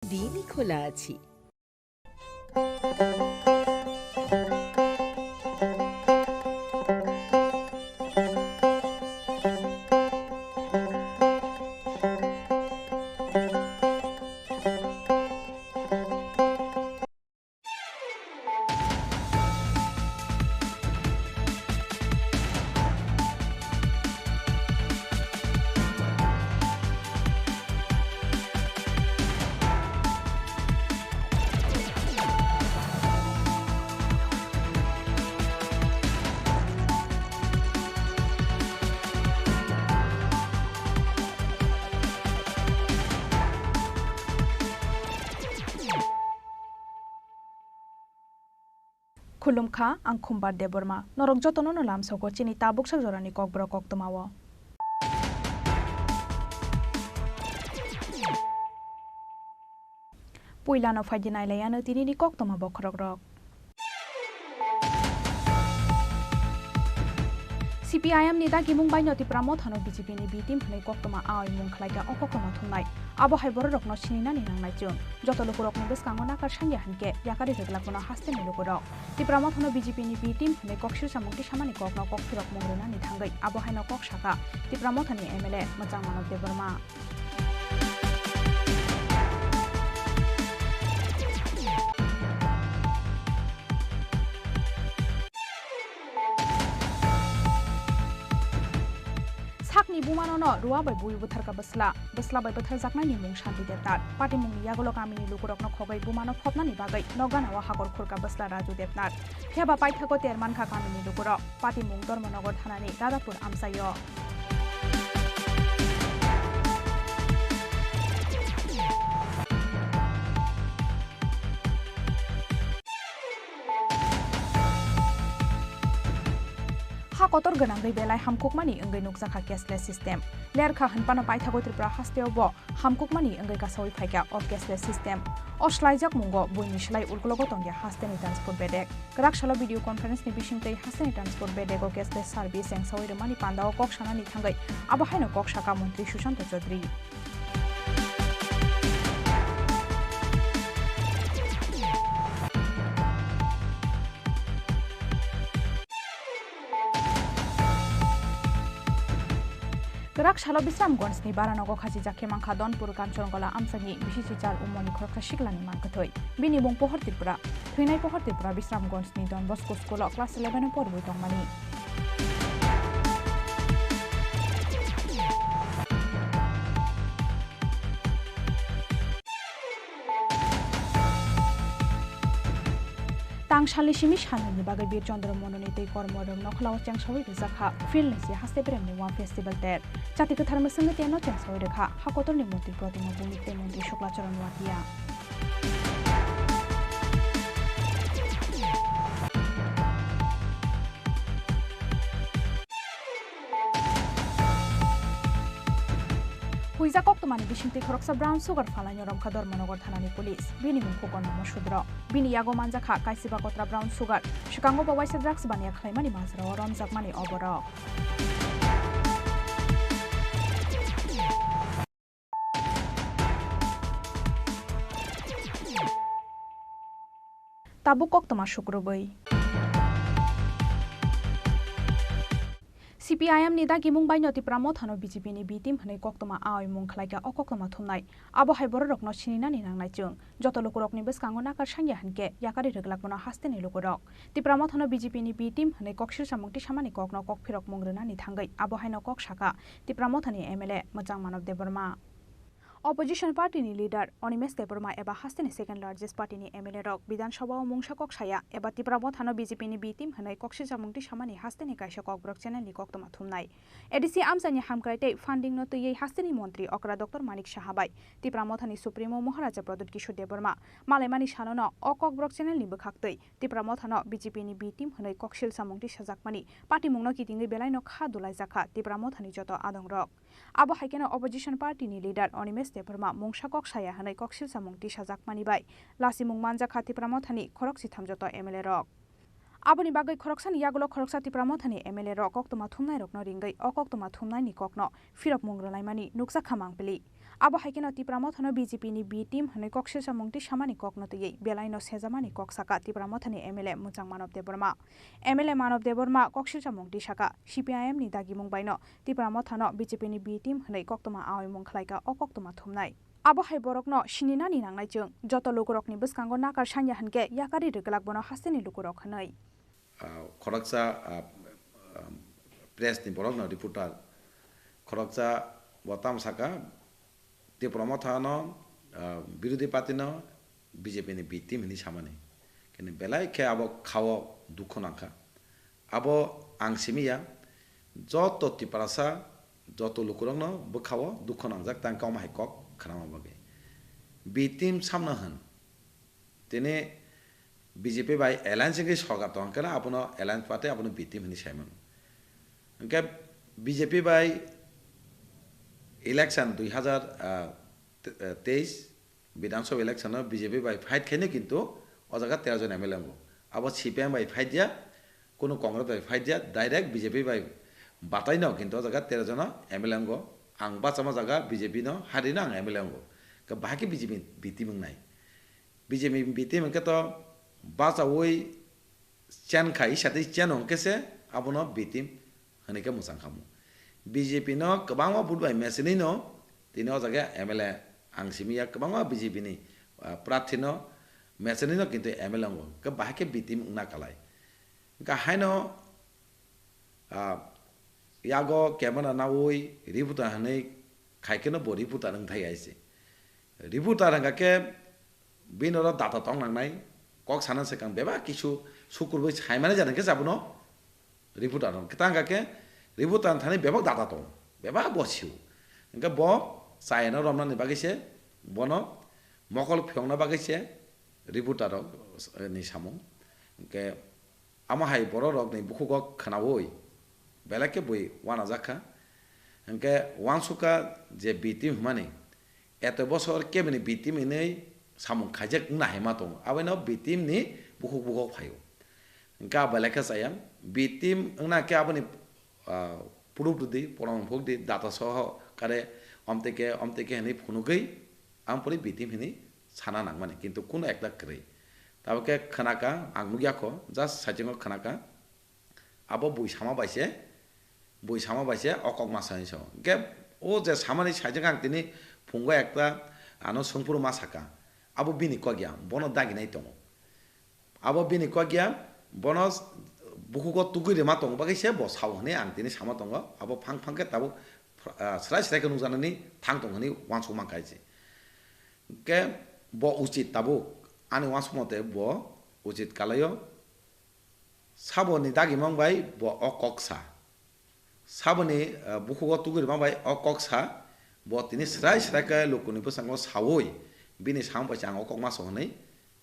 দিনই খোলা আছি। खुलुमखा आं खुम्बार देबरमा नरक जतनो नो लामसको चिनि ताबुक सजरानि ककब्र कक्तमाव पुइलानो फाइदिनाइलायानो तिनिनि कक्तमा बखरक CPIM ni dagi mungbai no tipramo thano BJP ni B team phane koktoma ai mungkhlaika okokoma thungnai abo haibor rokno sinina ni nangnai chung joto lokorok ni beskango nakar sangya hanke yakari reglakono haste ni lokorok tipramo thano BJP ni B team phane kokshir samungti samani kokno kokthirok mongrena ni thangai abo haino kok saka tipramo thani MLA machang manok deborma sakni bumanono ruwa bai bui butharka basla bai buthar jaknai ni mung shanti debnat party mung yagolo kamini lukurokno khogai bumano phopnani bagai noganawa hagor khurka basla raju debnat pheba paithako terman kha kamini lukurok party mung dormanagar thanani dadapur amsayo kotor ganang gai belai hamkukmani engai nukjaka cashless system lerkha hanpana paithago tripura hasteobo hamkukmani engai kasoi phaika of cashless system oslaijak mungo boini slai ulkulogo tongya hasteni transport bedek krak shala video conference ni bisingtei hasteni transport bedek o cashless service eng sawai mani pandao kok sanani thangai abo haino kok saka mantri Sushant Chaudhary Gerak Shalo Bisramgons ni Baranogo Khaji Jakhe Mangkha Donpur Kanchangola Amsani Bisichichar Umoni Khoroksa Shiklani Mangkathoi Bini Bung Pohor Tripura Thuinai Pohor Tripura Bisramgons ni Don Bosco School of Class 11 Porbui Tongmani Tang shali shimi shani ni bagai bir Chandra Mononi tei kormodong nokhlaw changsawai rizakha fil ni si haste prem ni one festival ter chati ka tharma sange te no changsawai rekha hakotor ni murti protima buni te mantri Shukla Charan Watia Huiza koktomani bisingtei khoroksa brown sugar phalai norom khador monogar thanani police bini mungko kono sudro bini yago manjakha kaisiba kotra brown sugar shikango bawaisa drugs bania khlaimani mazra romjakmani oboro tabu koktoma shukrobai CPIM ni dagi mungbai no tipramo thano BJP ni B team hanai koktoma ai mungkhlaika okokoma thumnai abo haibor rokno sinina ni nangnai chung joto lokorok ni beskango nakar sangya hanke yakari reglakono hasteni lokorok tipramo thano BJP ni B team hanai kokshir samungti samani kokno kokphirok mongrena ni thangai abo haino kok saka tipramo thani MLA machang manok deborma Opposition party ni leader Onimes Deborma eba hasteni second largest party ni MLA rok Bidhan Sabha o mungsa kok saya eba tipramo thano BJP ni B team hanai kokshi jamungti samani hasteni kaisa kok brok channel ni koktoma thumnai ADC amsani hamkraite funding no tuyei hasteni montri okra Dr Manik Sahabai tipramo thani supremo Maharaja Pradut Kishore Deborma malaimani salono okok brok channel ni bukhaktei tipramo thano BJP ni B team hanai kokshil samungti sajakmani party mungno kitingi belai no kha dulai jakha tipramo thani joto adong rok abo haikeno opposition party ni leader Onimes Deborma mungsa kok saya hanai koksil samungti sajakmani bai lasi mung manja khati pramo thani khoroksi thamjoto MLA rok aboni bagai khoroksani yagulo khoroksa tipramo thani MLA rok koktoma thumnai rokno ringai okoktoma thumnai ni kokno firok mungrolaimani nuksa khamang pili abo haikeno tipramothano BJP ni B team hne kokse samungti samani kokno tei belaino sejamani kok saka tipramothani MLA Muchang Manov Deborma MLA Manov Deborma kokse samungti saka CPIM ni dagimung baino tipramothano BJP ni B team hne koktoma awimung khlaika okoktoma thumnai abo hai borokno sininani nangnai chung joto lokorokni bwskango nakar sanya hanke yakari reglak bono hasteni lokorok hnai Khoraksa press ni borokno reporter Khoraksa botam saka tipramothano বিরোধী party ন BJP ni B team ni samani kene belai ke abo khawo dukho nangkha abo ang simiya joto tiprasa joto lukurong no bo khawo dukho nangjak tang kaum hai kok khanama bage B team samna han tene BJP bai alliance ke sorgar tong kana apuno alliance party apuno B team ni saimon ke BJP bai election 2023 বিধানসভা election BJP by fight খেনে কিন্তু ও জায়গা 13 জন MLA আঙ্গো আবার CPM by fight দিয়া কোনো Congress by fight দিয়া direct BJP by বাতাই নাও কিন্তু ও জায়গা 13 জন MLA আঙ্গো আং বাচামা জায়গা বিজেপি ন হারি না আং এমএলএ আঙ্গো কা বাকি বিজেপি বিতি মং নাই বিজেপি বিতি মংকে তো বাচা ওই চ্যান খাই সাথে চ্যান অঙ্কেসে আবনো বিতি হনিকে মুসাং খামু বিজেপি ন কবাংমা বুটবাই মেসিনি ন তিনি ও জায়গা MLA ang simia kabangwa BJP ni prathino mesenino kintu MLA ngo ka bahake bitim una kalai ka haino yago kemana na oi ributa hanei khaikeno bo ributa nang thai aise ributa ranga ke binoro data tong nang nai kok sanan se kang beba kisu sukurbai saimane janan ke sabuno ributa rang kitanga ke ributa thani beba data tong beba bosiu nga bo Saya na Ramlan ni bagise, bono mokol pyong na bagise, reporter ni samung, ke amahai borok ni buku gok khanawoi, belake bui wana zakha, ke wansuka je bitim mani, eto bosor ke meni bitim ini samung kajak na hematong, aweno bitim ni buku phayo, ke belake sayang bitim na ke abani puruk di porong phok di data soho kare omteke hani phunugai ampori bitim hani sana nang mane kintu kuno ekta krei tabake khanaka angnugia ko just sajingo khanaka abo buisama baise okok masai so ge o je samani sajingang tini phunga ekta ano songpuru masaka abo bini ko gya bono dagi nai tongo abo bini ko gya bono bukugo tuguri ma tongo bagise bo saw hani ang tini sama tongo abo phang ke tabo Serai-serai kenung sana ni thang tong ni wansuk mangkai je. Ke bo ucit tabu ani wansuk mote bo ucit kalayo sabo ni dagi mangbai bo okoksa. Sabo ni buku go tugur mangbai okoksa bo tini serai-serai ke lukuni pesango sawoi bini sang pasang okok masuk ni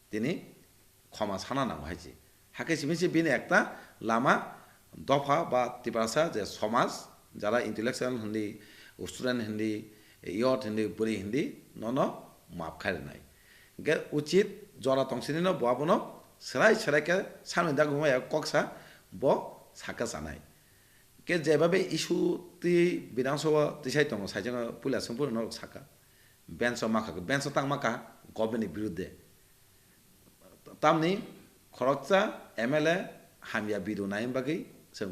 tini khoma sana nang haji. Hake simisi bini ekta lama dofa ba tiprasa je somas যারা intellectual Hindi student Hindi youth Hindi বুড়ি হিন্দি নন মাপ খাই নাই গে উচিত জরা তংসিনি ন বাবন সেরাই কে সামনে দা ঘুমায় কক্সা ব সাকা জানাই কে যেভাবে ইস্যু তি বিধানসভা তিসাই দङ সাইজং পুলিশ সম্পূর্ণ সাকা বেঞ্চ মাখা বেঞ্চ তাং মাখা গভর্নমেন্টनि বিরুদ্ধে তামনি খরকচা MLA হামিয়া বিরু নাইম বাগै जों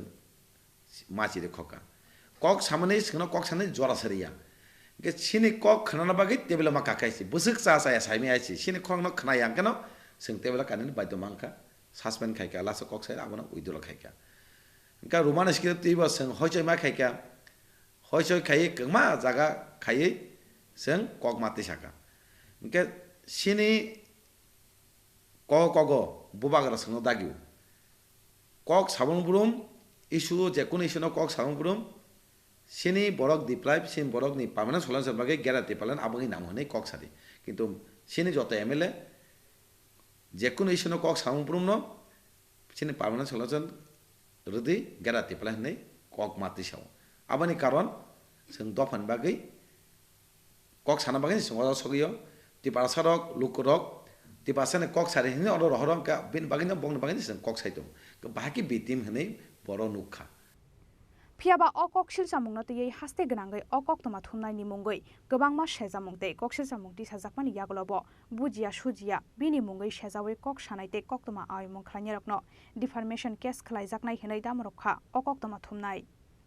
माचिरे खका kok samane singno kok samane jora saria ke sini kok khana bagi tebela ma kakaisi busuk sa saya saimi aisi sini kok no khana yang kano sing tebela kanin baito mangka suspend khaika lasa kok sai abona uidula khaika ka romana script tiba sing hoichoi ma khaika hoichoi khai kengma jaga khai sing kok mate saka ke sini ko bubagara singno dagiu kok sabung burum isu je kun isu no kok sabung burum sini borok diplai sin borok ni permanent solution bagi gerati palan abangi nam hone kok sadi kintu sini joto MLA je kun isu no kok sabung burum no sini permanent solution rudi gerati palan nei kok mati saw abani karon sing dofan bagi kok sana bagi sing sogiyo ti parasarok lukurok ti pasane kok sari hini oro rohorong ka bin bagi na bong bagi sing kok saito ke bahaki bitim hene boro nukha Phiaba o koksil samung na tei haste gnangai o koktoma thumnai ni mungoi gobang ma shejamung tei koksil samung ti sajakmani yagolobo bujia sujia bini mungoi shejawe kok sanai tei koktoma ai mung khlani rokno defamation case khlaijaknai hinai damrokha o koktoma thumnai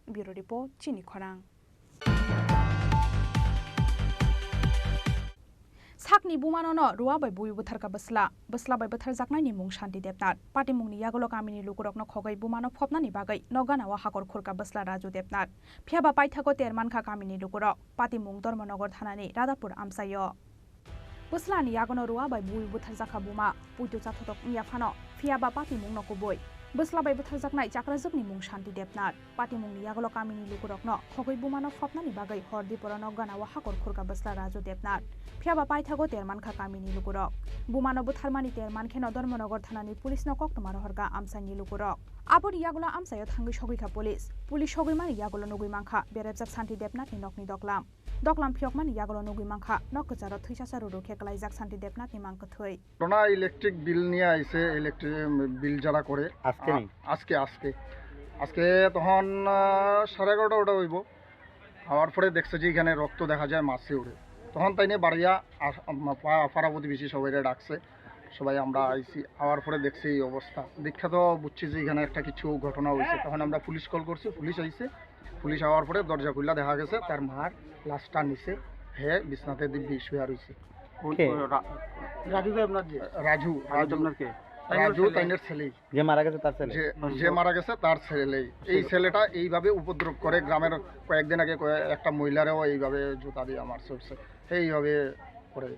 bureau report chini khorang sakni bumanono ruwa bai bui butharka basla bai buthar jaknai ni mung shanti debnat party mungni yagolo kamini lukurokno khogai bumano phopnani bagai nogana wa hakor khurka basla raju debnat phiaba paithago termankha kamini lukurok party mung dormanagar thanani radapur amsayo buslani yagono ruwa bai bui buthar jakha buma puitu chathotok ya phano phiaba party mung no kuboi busla bai buthar jaknai chakrajukni mung shanti debnat party mungni yagolo kamini lukurokno khogai bumano phopnani bagai hordi porano gana wa hakor khurka basla raju debnat phiaba paithago termankha kamini lukurok bumano butharmani termankheno dormanagar thanani pulis no koktoma rohorga amsani lukurok abori yagulo amsayo thangi sogikha pulis sogoi mani yagulo nugui mangkha berepjak santi debnat ni nokni doklam phiokmani yagulo nugui mangkha nokjaro thuisasa rudo kheklaijak santi debnat ni mangkha thoi corona electric bill নিয়ে আইছে electric bill যারা করে আজকে তখন 11:30 ওটা হইব হওয়ার পরে দেখছে যে এখানে রক্ত দেখা যায় মাছে উড়ে তখন তাই নিয়ে বাড়িয়া পাড়া প্রতিবেশী সবাই ডাকছে সবাই আমরা আইছি আওয়ার পরে দেখছি এই অবস্থা দেখা তো বুঝছি যে এখানে একটা কিছু ঘটনা হয়েছে তখন আমরা পুলিশ কল করছি পুলিশ আইছে পুলিশ আওয়ার পরে দরজা খুললা দেখা গেছে তার মার লাশটা নিচে হে বিছনাতে দিব্যি শুয়ে রয়েছে রাজু তাইনের ছেলেই যে মারা গেছে তার ছেলেই এই ছেলেটা এইভাবে উপদ্রব করে গ্রামের কয়েকদিন আগে একটা মহিলারও এইভাবে জুতা দিয়ে মারছে এইভাবে করে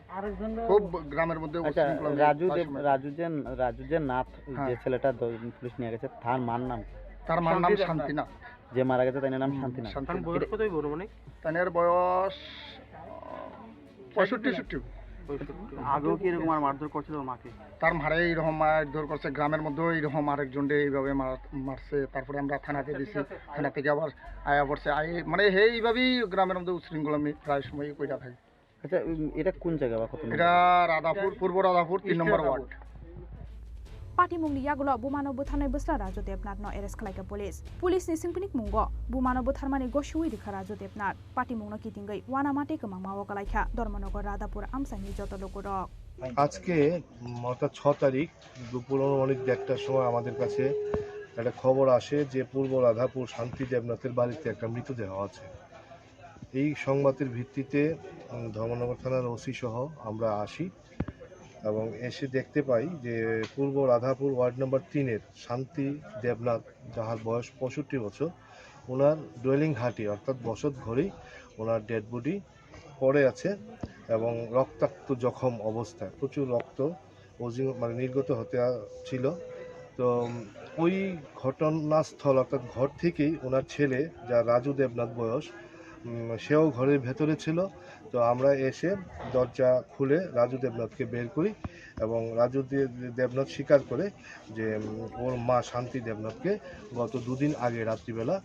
খুব গ্রামের মধ্যে রাজু যে নাথ যে ছেলেটা পুলিশ নিয়ে গেছে তার মার নাম শান্তিনাথ যে মারা গেছে তার নাম শান্তিনাথ তাইনের বয়স 65-60 আগেও কি এরকম মারধর করছিল মাকে তার মারে এইরকম মারধর করছে গ্রামের মধ্যেও এইরকম আরেকজনকে এইভাবে মারছে তারপরে আমরা থানাতে দিছি থানা থেকে আবার আয়া পড়ছে মানে এইভাবেই গ্রামের মধ্যে উশৃঙ্খলা আমি প্রায় সময় কইরা থাকি আচ্ছা এটা কোন জায়গা বা কত এটা রাধাপুর পূর্ব রাধাপুর 3 নম্বর word party mungni yagulo bumano buthanai busla raju debnat no arrest khlaika police ni singpinik mungo bumano butharmani goshui rikha raju debnat party mungno kitingai wana mate kama mawo kalaikha dormanagar radapur amsani joto lokorok আজকে অর্থাৎ 6 তারিখ দুপুর অনেক 1টার সময় আমাদের কাছে একটা খবর আসে যে পূর্ব রাধাপুর শান্তি দেবনাথের বাড়িতে একটা মৃতদেহ আছে এই সংবাদের ভিত্তিতে ধর্মনগর থানার ওসি সহ আমরা আসি এবং এসে দেখতে পাই যে পূর্ব রাধাপুর ওয়ার্ড নম্বর 3-এর শান্তি দেবনাথ যাহার বয়স 65 বছর ওনার ডোয়েলিং হাটি অর্থাৎ বসত ঘরেই ওনার ডেড বডি পড়ে আছে এবং রক্তাক্ত জখম অবস্থায় প্রচুর রক্ত মানে নির্গত হতে ছিল তো ওই ঘটনাস্থল অর্থাৎ ঘর থেকেই ওনার ছেলে যা রাজু দেবনাথ বয়স সেও ঘরের ভেতরে ছিল তো আমরা এসে দরজা খুলে রাজু দেবনাথকে বের করি এবং রাজু দেবনাথ স্বীকার করে যে ওর মা শান্তি দেবনাথকে গত 2 দিন আগে রাত্রিবেলা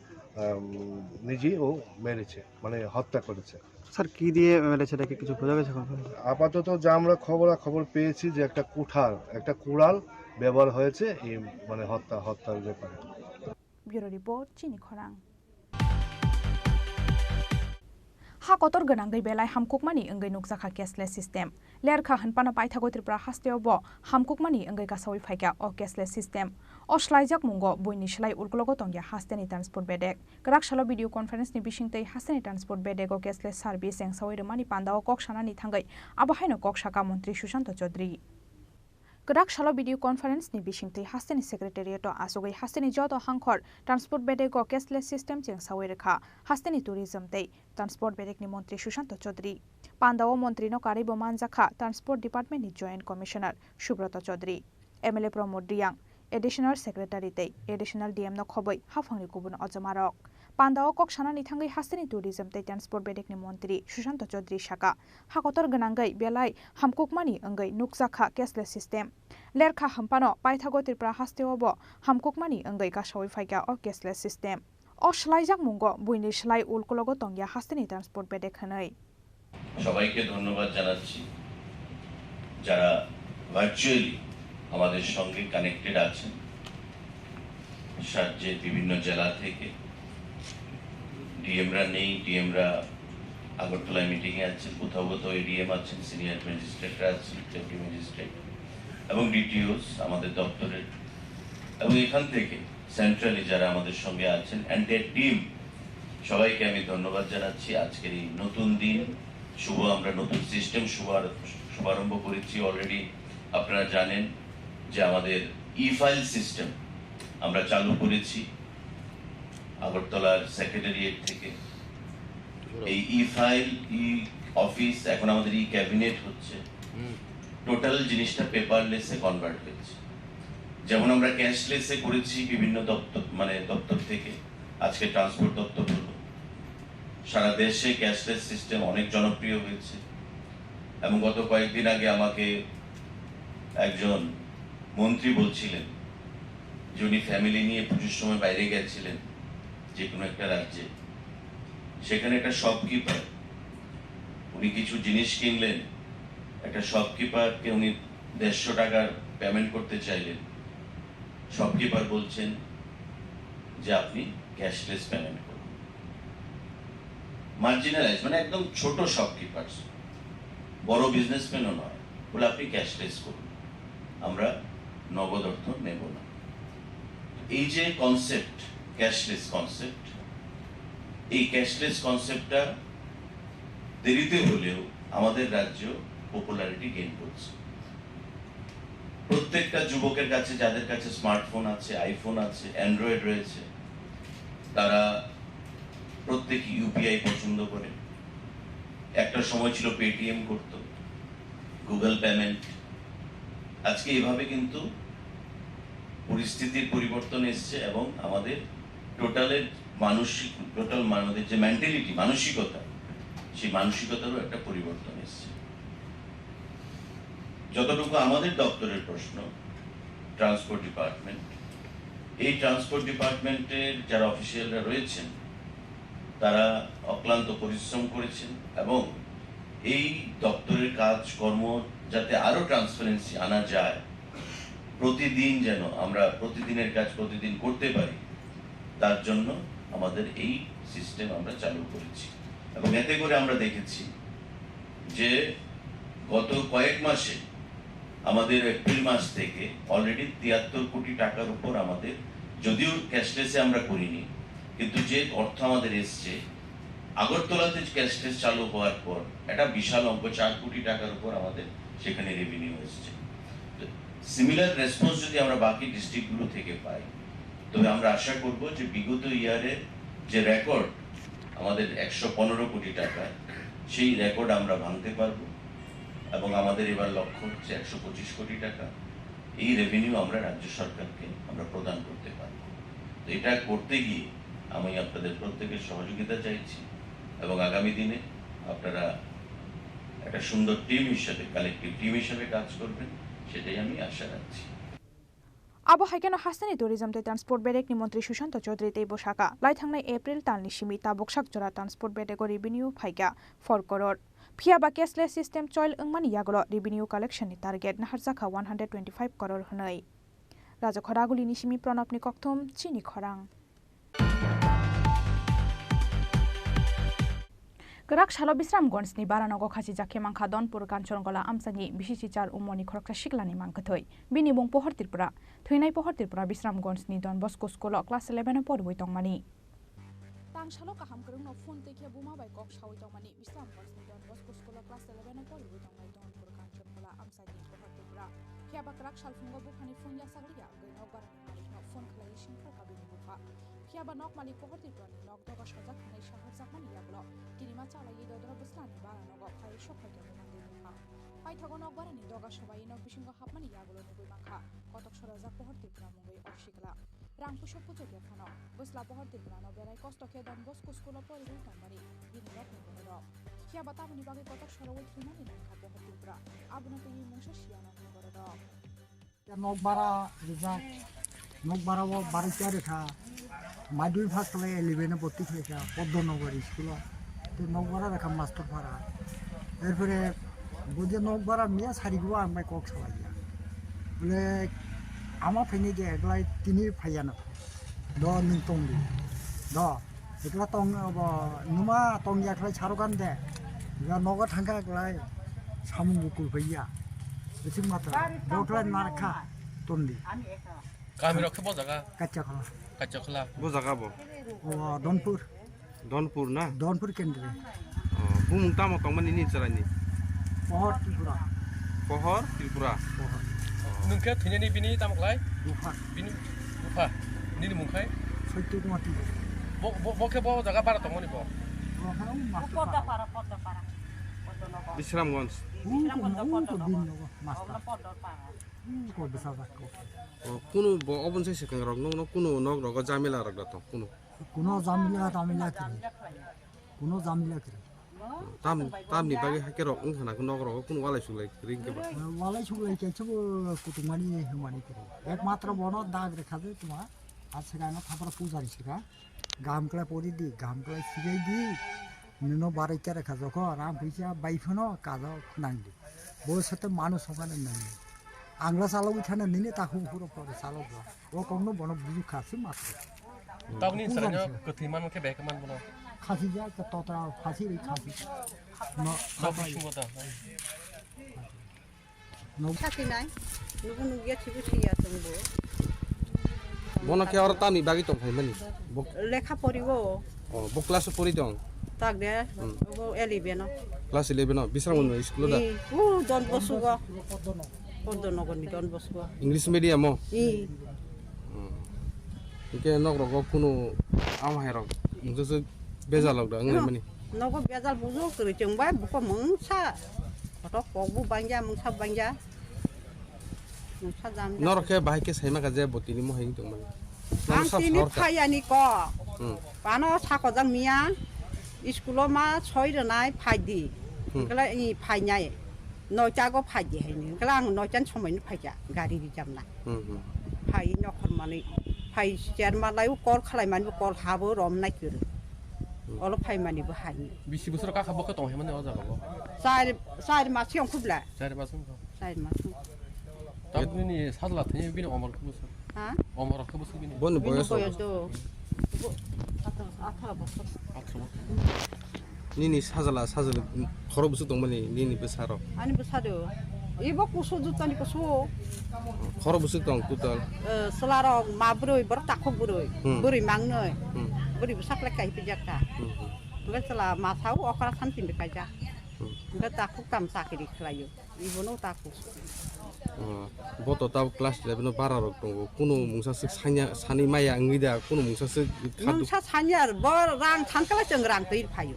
নিজেই ও মেরেছে মানে হত্যা করেছে স্যার কি দিয়ে মেরেছে নাকি কিছু বোঝা গেছে আপাতত যা আমরা খবর পেয়েছি যে একটা কুড়াল ব্যবহার হয়েছে এই মানে হত্যার ব্যাপারে ব্যুরো রিপোর্ট চিনি খরাং হাকতর গনাঙ্গৈ বেলাই হামকুকমানি अंगै नुकजाखा केसलेस सिस्टेम लेरखा हनपाना पाइथागो त्रिपुरा हास्तेयावबो हामकुकमानि अंगै गासावै फाइका अ केसलेस सिस्टेम अश्लाइजाक मुंगो बयनि स्लाइ उलगलगो तंगिया हास्तेनि ट्रान्सपोर्ट बेडेक गराकशालो भिडिअ कन्फारेन्सनि बिसिंतै हास्तेनि ट्रान्सपोर्ट बेडेक अ केसलेस सार्भिस एंसावै रमानि पान्दाव ककसानानि थांगै आबाहायनो ककसाका मन्त्री सुशान्त चौधरी गराकशालो भिडिअ कन्फारेन्सनि बिसिंतै हास्तेनि सेक्रेटारिएट आसुगै हास्तेनि जत हांखर ट्रान्सपोर्ट बेडेक अ केसलेस सिस्टेम जेंसावै रेखा हास्तेनि टुरिज्म तै ट्रान्सपोर्ट बेडेकनि मन्त्री सुशान्त चौधरी पान्दाव मन्त्रीनो कारिबो मानजाखा ट्रान्सपोर्ट डिपार्टमेन्टनि joint commissioner Subrata Chowdhury MLA Pramod Reang additional secretary तै एडिशनल डीएम नो खबै हाफांनि गुबुन अजमारक पान्दाव ककसानानि थांगै हास्तेनि टुरिज्म तै ट्रान्सपोर्ट बेडेकनि मन्त्री सुशान्त चौधरी साका हाकतर गनांगै बेलाय हामकुकमानि अंगै नुकजाखा केसलेस सिस्टेम लेरखा हम्पानो पाइथागो त्रिपुरा हास्तेयावबो हामकुकमानि अंगै गासावै फाइका अ केसलेस सिस्टेम অশ্লাইজাক মুঙ্গ বইনি সেলাই উলকলগ তঙ্গিয়া হাস্তেনি ট্রান্সপোর্ট বেডে খানাই সবাইকে ধন্যবাদ জানাচ্ছি যারা ভার্চুয়ালি আমাদের সঙ্গে কানেক্টেড আছেন রাজ্যের বিভিন্ন জেলা থেকে ডিএমরা নেই, ডিএমরা আগরতলায় মিটিংয়ে আছেন, কোথাও কোথাও এডিএম আছেন, সিনিয়র ম্যাজিস্ট্রেটরা আছেন, ডেপুটি ম্যাজিস্ট্রেট এবং ডিটিওস আমাদের দপ্তরের, এবং এখান থেকে সেন্ট্রালি যারা আমাদের সঙ্গে আছেন অ্যান্ড টিম, সবাইকে আমি ধন্যবাদ জানাচ্ছি। আজকের এই নতুন দিন শুভ, আমরা নতুন সিস্টেম শুভারম্ভ করেছি। অলরেডি আপনারা জানেন যে আমাদের ই ফাইল সিস্টেম আমরা চালু করেছি আগরতলার সেক্রেটারিয়েট থেকে। এই ই ফাইল, ই অফিস, এখন আমাদের ই ক্যাবিনেট হচ্ছে, টোটাল জিনিসটা পেপারলেসে কনভার্ট হয়েছে। যেমন আমরা ক্যাশলেসে করেছি বিভিন্ন দপ্তর থেকে, আজকে ট্রান্সপোর্ট দপ্তর হলো। সারা দেশে ক্যাশলেস সিস্টেম অনেক জনপ্রিয় হয়েছে এবং গত কয়েকদিন আগে আমাকে একজন মন্ত্রী বলছিলেন যে উনি ফ্যামিলি নিয়ে পুজোর সময় বাইরে গেছিলেন যে কোনো একটা রাজ্যে, সেখানে একটা শপকিপার, উনি কিছু জিনিস কিনলেন, একটা শপকিপারকে উনি 150 টাকার পেমেন্ট করতে চাইলেন। শপকিপার বলছেন যে আপনি ক্যাশলেস পেমেন্ট করুন। মার্জিনালাইজ, মানে একদম ছোট শপকিপার, বড় বিজনেসম্যানও নয়, বলে আপনি ক্যাশলেস করুন, আমরা নগদ অর্থ নেব না। এই যে কনসেপ্ট, ক্যাশলেস কনসেপ্ট, এই ক্যাশলেস কনসেপ্টটা দেরিতে হলেও আমাদের রাজ্য পপুলারিটি গেইন করছে। প্রত্যেকটা যুবকের কাছে, যাদের কাছে স্মার্টফোন আছে, আইফোন আছে, অ্যান্ড্রয়েড রয়েছে, তারা প্রত্যেকে ইউপিআই পছন্দ করে। একটা সময় ছিল পেটিএম করত, গুগল পেমেন্ট। আজকে এইভাবে কিন্তু পরিস্থিতির পরিবর্তন এসছে এবং আমাদের আমাদের যে মেন্টালিটি, মানসিকতা, সেই মানসিকতারও একটা পরিবর্তন এসছে। যতটুকু আমাদের দপ্তরের প্রশ্ন, ট্রান্সপোর্ট ডিপার্টমেন্ট, এই ট্রান্সপোর্ট ডিপার্টমেন্টের যারা অফিসিয়ালরা রয়েছেন তারা অক্লান্ত পরিশ্রম করেছেন এবং এই দপ্তরের কাজকর্ম যাতে আরো ট্রান্সপারেন্সি আনা যায়, প্রতিদিন যেন আমরা প্রতিদিনের কাজ প্রতিদিন করতে পারি, তার জন্য আমাদের এই সিস্টেম আমরা চালু করেছি। এবং এতে করে আমরা দেখেছি যে গত কয়েক মাসে আমাদের এপ্রিল মাস থেকে অলরেডি 73 কোটি টাকার উপর আমাদের, যদিও ক্যাশলেসে আমরা করিনি, কিন্তু যে অর্থ আমাদের এসছে আগরতলাতে ক্যাশলেস চালু হওয়ার পর একটা বিশাল অঙ্ক, 4 কোটি টাকার উপর আমাদের সেখানে রেভিনিউ এসছে। সিমিলার রেসপন্স যদি আমরা বাকি ডিস্ট্রিক্টগুলো থেকে পাই, তবে আমরা আশা করব যে বিগত ইয়ারে যে রেকর্ড আমাদের 115 কোটি টাকা, সেই রেকর্ড আমরা ভাঙতে পারবো এবং আমাদের এবার লক্ষ্য হচ্ছে 125 কোটি টাকা। এই রেভিনিউ আমরা রাজ্য সরকারকে আমরা প্রদান করতে পারবো। তো এটা করতে গিয়ে আমি আপনাদের প্রত্যেকের সহযোগিতা চাইছি এবং আগামী দিনে আপনারা একটা সুন্দর টিম হিসেবে, কালেক্টিভ টিম হিসেবে কাজ করবেন, সেটাই আমি আশা রাখছি। Abo haikeno hastani tourism te transport bedek ni Montri Sushanta Chaudhary te bosaka lai thangnai April talni simita boksak jora transport bedek revenue phaiga 4 crore phia ba cashless system choil engmani yaglo revenue collection ni target na harjaka 125 crore hnai Raja Khoraguli ni simi Pranab ni kokthom chini khorang Gerak Shalo Bisramgons ni Baranogo Khasi Jake Mangkha Donpur Kanchangola Amsani Bishichar Umoni Khoroksa Shiklani Mangkathoi Bini Bung Pohor Tripura Thuinai Pohor Tripura Bisramgons ni Don Bosco School Class 11 Porwoi Tongmani Tang Shalo Kaham Kurung no phone take Buma by Kok Shawi Tongmani Bisramgons ni Don Bosco School Class 11 Porwoi Tongmai Donpur Kanchangola Amsani Pohor Tripura Kiaba Gerak Shal Fungo Bukhani Funya Sagriya Gino Barani no phone Klayishin Khokabini Bukha Kiaba Nok Mali Pohor Tripura ni Nok Doga Shojak Nai Shahar Zakmani Yaglo Kirima chala yidodra buslani baranogo phai shokhoito mande mukha pai thago nok barani doga shobai nok bisingo hapmani yagulo nugui mangkha kotok sorajak pohor tripura mungoi okshikla rangpusho pujoge phano busla pohor tripura no berai kosto khe Don Bosco School poribui tongmani bini rok nuguro khia batamani bagi kotok sorowai thumani mangkha pohor tripura abuna tei mungsa siana nuguro dok nok bara rijak nok bara wo barita rekha madui phasle 11 ভর্তি হয়েছে Padmanagar school নকবারা দেখা master ভাড়া এরপরে বুঝে নকবারা মেয়ে সারিগুলো আমি cock সবাইয়া বলে আমার ফেনি যে একলাই তিনি ফাইয়ানো দ নিতংলি দ Ikla tong numa tong ya klai charukan de. Ya noga thangka klai samung bukul baya. Besim matra. Doklan marka tondi. Kami rokhe bo jaga Kacha khala. kaccha khla bo jaga bo Donpur. Donpur na Donpur kendra. bumung tamo tongmani ni charani Pohor Tripura. pohor Tripura Pohor. nungke thini bini tamoklai Lupa. bini upa ni mungkai Soitu mati. bo ke bo jaga bara tongoni bo Podda para. Bisramganj Din nogo master. Ko bisa zakko. kuno bo obon se sekang rok no kuno nok rok jamila rok to kuno Kuno zamila kiri. Kuno zamila kiri. tam ni bagi hake rok ngana kuno nok rok kuno walai sulai ring ke ba Walai chulai ke chubo kutumani humani kiri. Ekmatra bono dag rekha de tuma. Aaj segana thapara pujari sega. Gamkla pori di, gamkla sigai di. Nino barai ke rekha joko ram puisa baifano kajo nang di. Bo sate manu sogane nang. Angla salo uthana nini tahu puro pore salo bo. O komno bono buju khasi matre. tabni saranya kethiman ke bekaman bono Khasi ja ke totra khasi ri khasi. No sabai sumota no 사기나이 누구 누구야 집을 시야 정보 bono ke or tam ni bagi tong hai mani bo 레카 버리고 bo class pori dong 딱대 뭐 엘리베노 class 11 no bisramganj school da 이우 돈 버스고 돈 너거니 돈 버스고 english medium mo 이 ke nok rok kuno am hai rok mungse beza lok da ngai mani 너거 배달 부족 그래 정말 뭐고 멍사 어to 거부 방자 멍사 방자 멍사 잠 nor ke bahai ke saima ka je botini mo hai tong mani 안티니 파야니까 바노 사고장 미야 스쿨로 마 초이르나이 파디 그래 이 파냐에 너 짜고 파지 해니 그랑 너 짠 처음에는 파자 가리리 잡나 파이 너컨만이 파이 셔마라이고 걸 칼라이만이 걸 하버 롬나이 그르 얼어 파이만이 뭐 하니 bisi busur ka khabo ke tong heman o jaga bo 사이 마시용 굽라 jari basum ko 사이 마시용 tabni ni sadla thini bini omor ke busur 아 omor ke busur bini bon boyos 보여도 아타 버스 atro nini sajala khoro busu tong mani nini besaro 아니 뭐 사려 이거 고소도 따니까 소 khoro busu tong tutal selaro mabroi bertakho broi beri mangnoi beri besak lekai pejaka enggak sela masau okra santin dekaja enggak takut tam sakit kelayu ibu no takut boto tab class 11 no bara rok tong kuno mungsa sik sani maya ngida kuno mungsa sik khadu nungsa sanyar berang tangkala cengrang tuir payu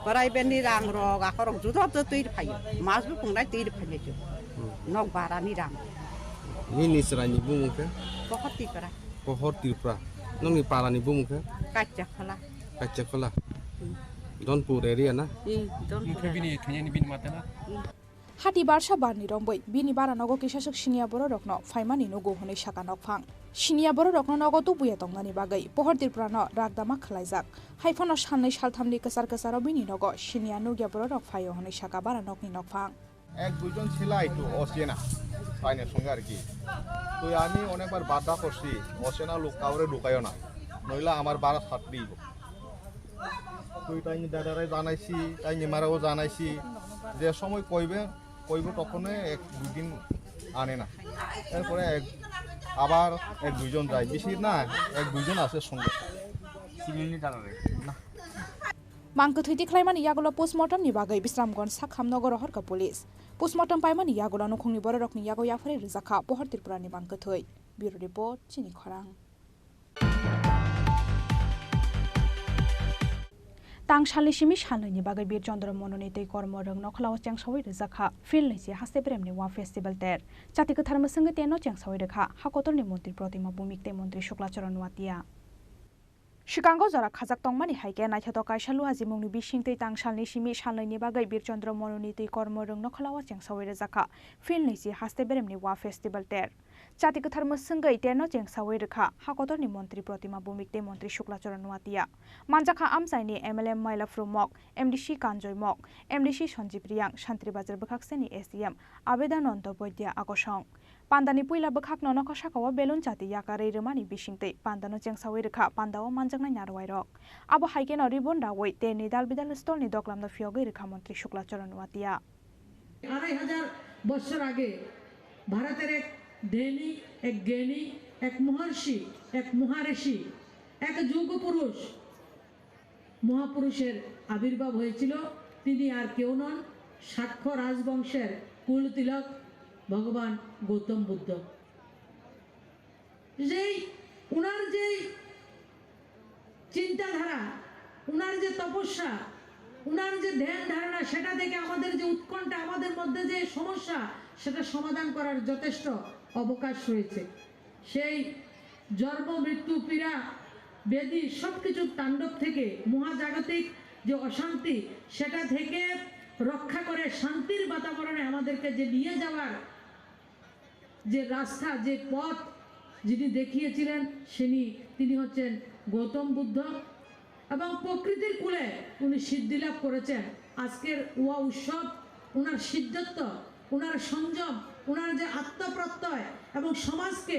berai bendi rang rok akorok judo tuir payu masbu pungnai tuir payu nok barani rang nini serani bumung ke pokok tikara pohor Tripura nongi parani bumung ke kacak kala kacha kola donpur area na don mungke bini thini bini matena হাতি বারসা বারনি রম্বই বিনি বারা নগ কিসাসক সিনিয়া বড় রকন ফাইমানি নগো হনে শাকা নকফাং সিনিয়া বড় রকন নগতো বুয়া তংনানি বাগৈ পহর ত্রিপুরানো রাগদামা খালাইজাক হাইফানো সানनै সালথামনি কাসার কাসারাव বিনি নগ সিনিয়া নগিয়া বড় রক ফাইও হনে শাকা বারা নকনি নকফাং এক দুজন ছেলে একটু অচেনা সাইনের সঙ্গে আর কি তো আমি অনেকবার বাধা করছি অচেনা লোক কাউরে ঢুকাইও না নইলে আমার বাড়া ছাড় দিব তো তাই দাদারাই জানাইছি তাই নিমারাও জানাইছি যে সময় কইব তখনই এক দুদিন আনে না এরপরে আবার এক দুইজন যায় বেশি না এক দুইজন আছে সঙ্গে চিনি জানারে না মাংকো থৈতি খ্লাইমানি ইয়াগুলো পোস্টমর্টম नि बागै बिश्रामगंज साखाम नगर हरका पुलिस पोस्टमर्टम पाइमानि यागुलो नखंनि बर रकनि यागो याफरे रिजाखा पहर त्रिपुरानि मांको थै ब्यूरो रिपोर्ट चिनि खरां तांगशालनि सिमि सालनि बागै बीर चंद्र मननि तै कर्म रंग नखलाव चेंगसावै रिजाखा फिल नैसि हास्ते प्रेमनि वा फेस्टिवल तेर जाति कथार मसंग तेनो चेंगसावै रेखा हाकोतरनि मन्त्रि प्रतिमा भूमिकते मन्त्रि शुक्लाचरण वातिया शिकांगो जरा खाजाक तंगमानि हाइके नाइथातो काइसालु आजिमुंनि बिसिंतै तांगशालनि सिमि सालनि बागै बीर चंद्र मननि तै कर्म रंग नखलाव चेंगसावै रिजाखा फिल नैसि हास्ते प्रेमनि वा फेस्टिवल तेर জাতি কথার মসঙ্গই তেন চেংসাওয়ে রেখা হাকতরনি মন্ত্রী প্রতিমা ভৌমিকতে মন্ত্রী শুক্লাচরণ নোয়াতিয়া মানজাখা আমসাইনি এমএলএ মাইলা ফ্রুমক এমডিসি কাঞ্জয় মক এমডিসি সঞ্জীব রিয়াং শান্তিবাজার বখাকসেনি এসডিএম আবেদানন্দ বৈদ্যা আকর্ষণ পান্দানি পুইলা বখাক ননক সাকাও বেলুন জাতি ইয়াকারে রমানি বিশিংতে পান্দানো চেংসাওয়ে রেখা পান্দাও মানজাকনাই নারওয়াই রক আবো হাইকেন রিবন রাওই তে নিদাল বিদাল স্টলনি দকলামদা ফিয়গে রেখা মন্ত্রী শুক্লাচরণ নোয়াতিয়া 2500 বছর আগে ভারতের এক ধ্যানী এক জ্ঞানী এক মহর্ষি এক মহাঋষি এক যুগ পুরুষ মহাপুরুষের আবির্ভাব হয়েছিল তিনি আর কেউ নন শাক্য রাজবংশের কুল তিলক ভগবান গৌতম বুদ্ধ যেই উনার যে চিন্তাধারা উনার যে তপস্যা উনার যে ধ্যান ধারণা সেটা থেকে আমাদের যে উৎকণ্ঠা আমাদের মধ্যে যে সমস্যা সেটা সমাধান করার যথেষ্ট অবকাশ রয়েছে সেই জন্ম মৃত্যু পীড়া ব্যাধি সবকিছুর তাণ্ডব থেকে মহাজাগতিক যে অশান্তি সেটা থেকে রক্ষা করে শান্তির বাতাবরণে আমাদেরকে যে নিয়ে যাওয়ার যে রাস্তা যে পথ যিনি দেখিয়েছিলেন তিনি হচ্ছেন গৌতম বুদ্ধ এবং প্রকৃতির কূলে উনি সিদ্ধি লাভ করেছেন আজকের ওয়া উৎসব ওনার সিদ্ধত্ব ওনার সংযম ওনার যে আত্মপ্রত্যয় এবং সমাজকে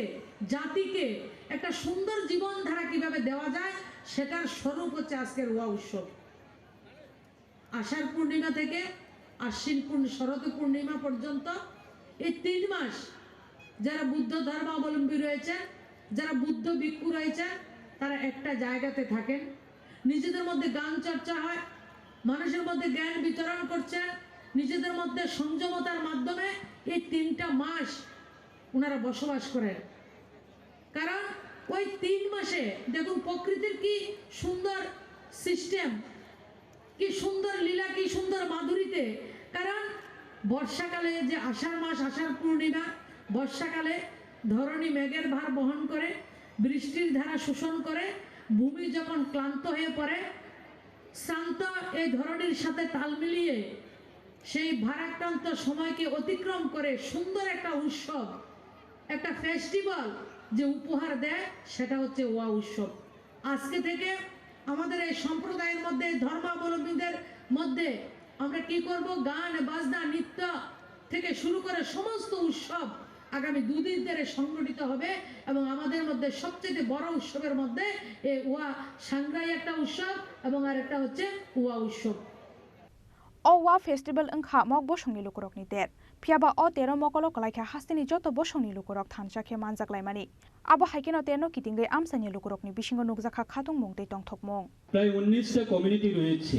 জাতিকে একটা সুন্দর জীবনধারা কিভাবে দেওয়া যায় সেটার স্বরূপ হচ্ছে আজকের ওয়া উৎসব আষাঢ় পূর্ণিমা থেকে আশ্বিন শরৎ পূর্ণিমা পর্যন্ত এই 3 মাস যারা বুদ্ধ ধর্মাবলম্বী রয়েছে যারা বুদ্ধ ভিক্ষু রয়েছে তারা একটা জায়গাতে থাকেন নিজেদের মধ্যে গান চর্চা হয় মানুষের মধ্যে জ্ঞান বিতরণ করছে নিজেদের মধ্যে সংযমতার মাধ্যমে এই 3টা মাস ওনারা বসবাস করেন কারণ ওই 3 মাসে দেখুন প্রকৃতির কি সুন্দর সিস্টেম কি সুন্দর লীলা কি সুন্দর মাধুরীতে কারণ বর্ষাকালে যে আষাঢ় মাস আষাঢ় পূর্ণিমা বর্ষাকালে ধরণী মেঘের ভার বহন করে বৃষ্টির ধারা শোষণ করে ভূমি যখন ক্লান্ত হয়ে পড়ে শ্রান্ত এই ধরনীর সাথে তাল মিলিয়ে সেই ভারাক্রান্ত সময়কে অতিক্রম করে সুন্দর একটা উৎসব একটা ফেস্টিভ্যাল যে উপহার দেয় সেটা হচ্ছে ওয়া উৎসব আজকে থেকে আমাদের এই সম্প্রদায়ের মধ্যে ধর্মাবলম্বীদের মধ্যে আমরা কি করব গান বাজনা নৃত্য থেকে শুরু করে সমস্ত উৎসব আগামী 2 দিন ধরে সংগঠিত হবে এবং আমাদের মধ্যে সবচেয়ে বড় উৎসবের মধ্যে এই ওয়া সাংগ্রাই একটা উৎসব এবং আরেকটা হচ্ছে ওয়া উৎসব ওয়া ফেস্টিভ্যাল ওংখা মক বসংনি লুকুরকনি দের ফিয়াবা ও 13 মকলক লাইখা হাস্তিনি যত বসংনি লুকুরক থানসাखे मानजाकलायमानि आबो हाइकेनो तेनो कितिंगे আমসানি লুকুরকনি বিসিঙ্গ নুকজাখা খাতুং মংতে টংথকমং প্রায় 19টা কমিউনিটি রয়েছে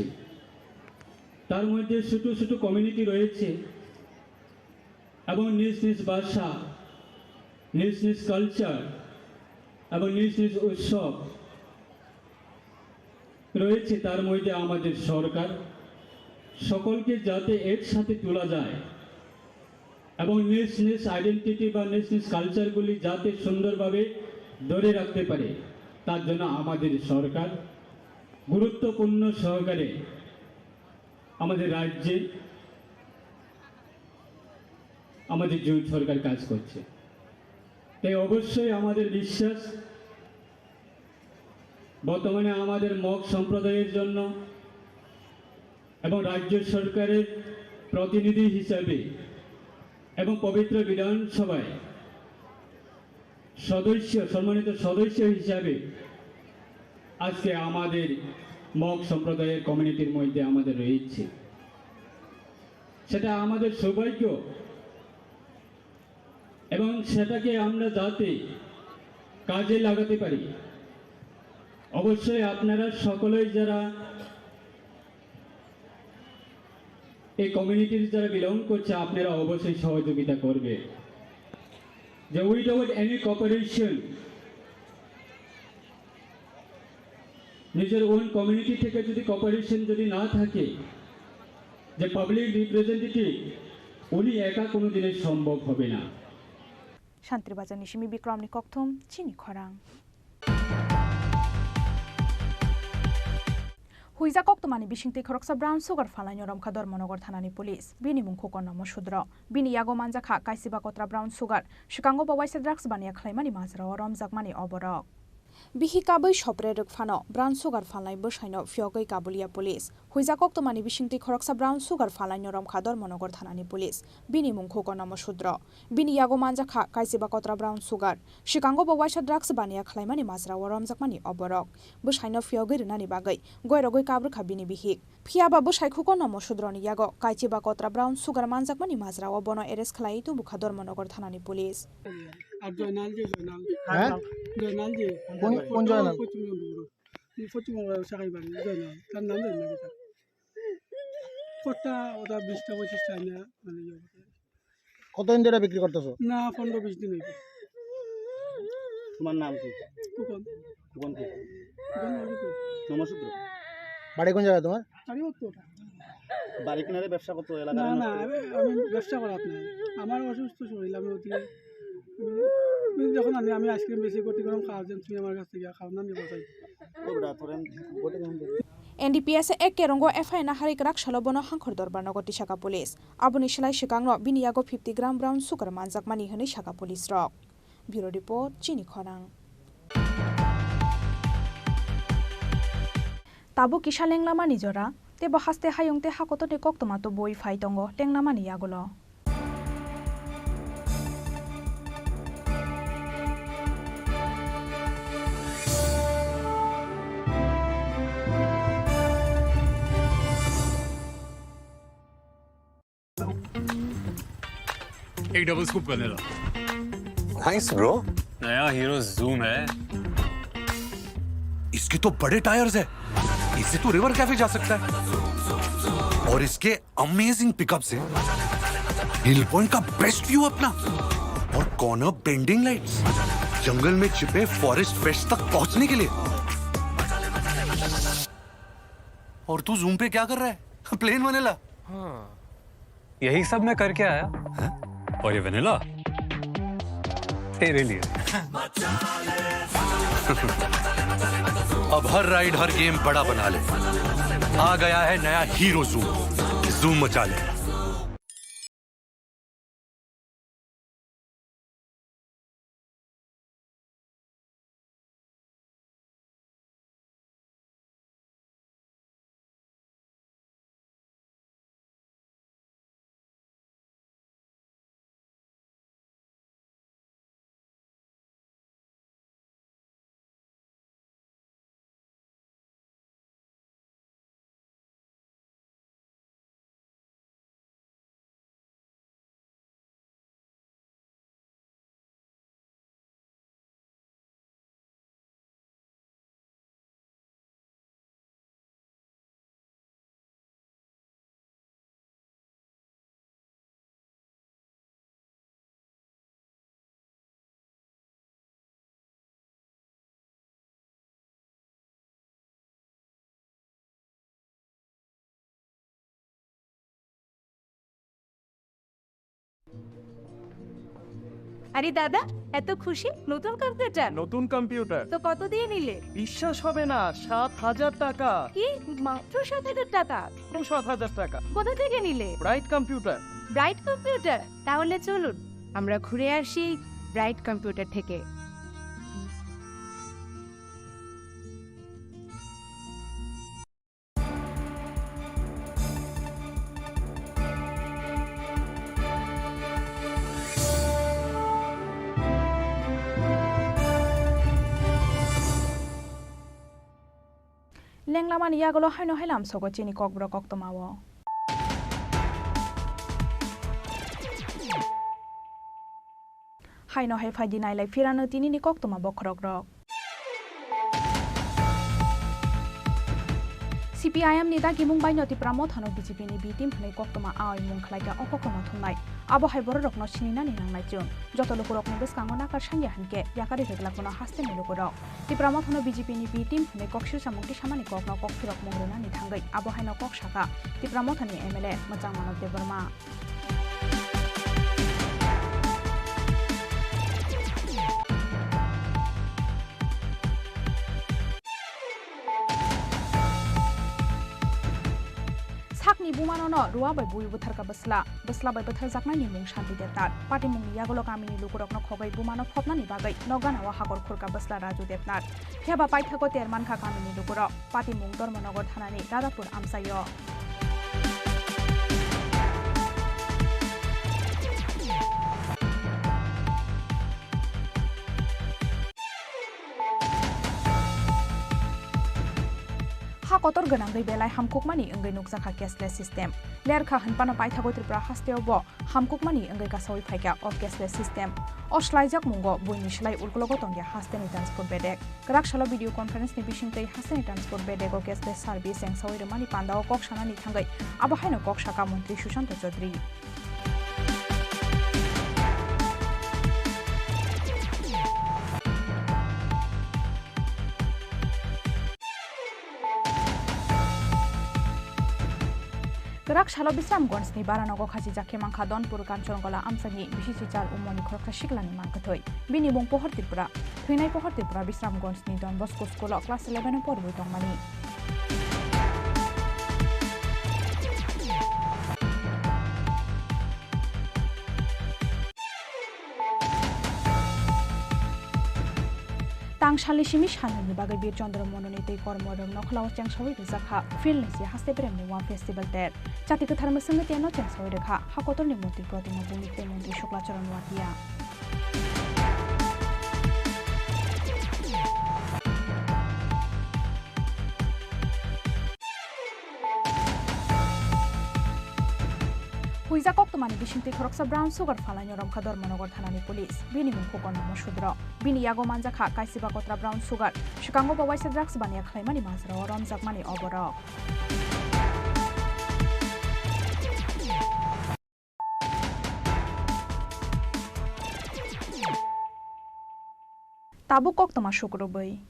তার মধ্যে ছোট ছোট কমিউনিটি রয়েছে এবং নিজ নিজ ভাষা নিজ নিজ কালচার এবং নিজ নিজ উৎসব রয়েছে তার মধ্যে আমাদের সরকার সকলকে যাতে একসাথে তোলা যায় এবং নিজ নিজ আইডেন্টিটি বা নিজ নিজ কালচারগুলি যাতে সুন্দরভাবে ধরে রাখতে পারে তার জন্য আমাদের সরকার গুরুত্বপূর্ণ সহকারে আমাদের রাজ্যে আমাদের জোট সরকার কাজ করছে তাই অবশ্যই আমাদের বিশ্বাস বর্তমানে আমাদের মগ সম্প্রদায়ের জন্য এবং রাজ্য সরকারের প্রতিনিধি হিসাবে এবং পবিত্র বিধানসভায় সম্মানিত সদস্য হিসাবে আজকে আমাদের মগ সম্প্রদায়ের কমিউনিটির মধ্যে আমাদের রয়েছে সেটা আমাদের সৌভাগ্য এবং সেটাকে আমরা যাতে কাজে লাগাতে পারি অবশ্যই আপনারা সকলেই যারা এই কমিউনিটির যারা বিলং করছে আপনারা অবশ্যই সহযোগিতা করবে যে উইদাউট এনি কোঅপারেশন নিজের ওন কমিউনিটি থেকে যদি কোঅপারেশন যদি না থাকে যে পাবলিক রিপ্রেজেন্টেটিভ উনি একা কোনো দিনে সম্ভব হবে না শান্তিবাজার নিশিমি বিক্রমনি কক্থম চিনি খরাং Huiza koktomani bishingti khoroksa brown sugar falai romkha Dormonogor thanani police bini mungkhu konno sudro bini yago manjakha kaisiba kotra brown sugar shikango bawaisa drugs bania khlaimani mazra romjakmani oborok bihi kabai shopre rukfano brown sugar falai boshaino fiogai kabulia police huiza koktomani bishingti khoroksa brown sugar falai romkha Dormonogor thanani police bini mungkhu konno sudro bini yago manjakha kaisiba kotra brown sugar shikango bawaisa drugs bania khlaimani mazra romjakmani oborok boshaino fiogai rinani bagai goirogoi kabru khabini bihi phiaba boshaikhu konno sudroni yago kaichiba kotra brown sugar manjakmani mazra obono arrest khlai tu bukha Dormonogor thanani police আর জয়নাল যে হ্যাঁ জয়নাল যে কোন জয়নাল পশ্চিমবঙ্গ সাকাই বাড়ি জয়নাল তার নাম জানি না কটা ওটা 20টা 25টা না মানে কতদিন ধরে বিক্রি করতেছো না 15-20 দিন হইবে তোমার নাম কি কুকন কোন কি নমস্কার বাড়ি কোন জায়গায় তোমার আমি ওটা বাড়ি কিনারে ব্যবসা করতে এলাকা না না আমি ব্যবসা করাত না আমার অসুস্থ শরীর আমি ওদিকে যখন আমি আইসক্রিম বেশি করতে গরম খাওয়ার জন্য তুমি আমার কাছ থেকে খাও না আমি বসাই NDPS ek kerongo FI na hari krak shalobono hangkhor dorbar nogoti shaka police aboni shlai shikangno biniyago 50 gram brown sugar manjakmani hini shaka police rok bureau report chini khorang tabu kisha lenglama nijora te bahaste hayongte hakoto te koktoma to boi phai tongo lenglama ni yagulo एक double scoop करने लो nice bro नया hero zoom है इसके तो बड़े tyres है इससे तो रिवर कैफे जा सकता है और इसके अमेजिंग पिकअप से हिल पॉइंट का बेस्ट व्यू अपना और कॉर्नर बेंडिंग लाइट्स जंगल में छिपे फॉरेस्ट फेस्ट तक पहुंचने के लिए और तू जूम पे क्या कर रहा है प्लेन वनीला हाँ यही सब मैं करके आया है? और ये वनीला तेरे लिए अब हर राइड हर गेम बड़ा बना ले आ गया है नया हीरो जूम जूम मचा ले আরে দাদা এত খুশি নতুন কম্পিউটার নতুন কম্পিউটার তো কত দিয়ে নিলে বিশ্বাস হবে না ৭,০০০ টাকা কি মাত্র ৭,০০০ টাকা ৭,০০০ টাকা কোথা থেকে নিলে ব্রাইট কম্পিউটার ব্রাইট কম্পিউটার তাহলে চলুন আমরা ঘুরে আসি ব্রাইট কম্পিউটার থেকে lenglama ni yagulo haino helam sogo chini kokbro koktomawo haino he faji nailai firano tini ni koktoma bokrok rok CPIM ni da gimung bai noti pramod hano BJP ni B team hlei koktoma ai mung khlaika okokoma thunai abo hai bor rokno sinina ni nangnai chung joto lokurok ni beskango nakar sangya hanke yakari reglakona haste ni lokurok ti pramod hano BJP ni B team hlei kokshir samungti samani kokno kokthirok mongrona ni thangai abo hai no kok shaka ti pramod hani MLA Majang Manov Debarma ni bumano no ruwa bai bui buthar ka basla bai buthar jakna ni mung shanti depnar party mung yagolo kamini lukurok no khogai bumano phopna ni bagai nogana wa hagor khurka basla raju depnar pheba paithako terman kha kamini lukurok party mung dormanagar thanani radapur amsayo kotor ganang gai belai hamkukmani engai nukjaka cashless system lerkha hanpana paithago tripura hasteobo hamkukmani engai kasawi phaika of cashless system oslaijak mungo boini slai ulkologo tongya hasteni transport bedek grak shala video conference ni bisingtei hasteni transport bedek o cashless service eng sawi mani pandao kokshana ni thangai aba haino kokshaka mantri Sushant Chaudhary Gerak Shalo Bisramgons ni Baranogo Khaji Jakhe Mangkha Donpur Kanchangola Amsani Bishichar Umoni Khoroksa Shiklani Mangkathoi Bini Bung Pohor Tripura Thuinai Pohor Tripura Bisramgons ni Don Bosco School Class 11 Porbu Tongmani Tangshali Shimi Shanani Bagai Bir Chandra Mononi Tei Kormodom Nokhlaw Changsawi Zakha Fil Nisi Haste Premni One Festival Ter Chati Katharma Sangati No Changsawi Rekha Hakotor ni Moti Protima Bumi Te Menti Shukla Charan Watia Huiza Koktomani Bishinti Khoroksa Brown Sugar Falani Romkha Dormanagar Thanani Police Bini Mungkukon Mosudro Bini Yago Manjaka Kaisiba Kotra Brown Sugar Shikango Bawaisa Drugs Bania Khlaimani Masro Romjakmani Oboro Tabu Koktoma Shukrubai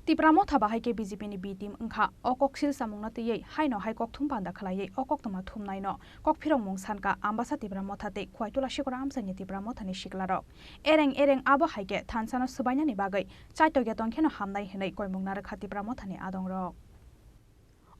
Tipramo Thabahai ke BJP ni B team Ngkha Okoksil Samungna Tiyei Haino Hai Kok Thumpanda Khalai Okoktoma Thumnai no Kokphirong Mung Sanka Ambasa Tipramo Thate Khwaitula Shikora Amsani Tipramo Thani Shiklarok Ereng Abo Haike Thansano Subanya ni Bagai Chaito Getong Kheno Hamnai Henai Koimung Narakha Tipramo Thani Adongrok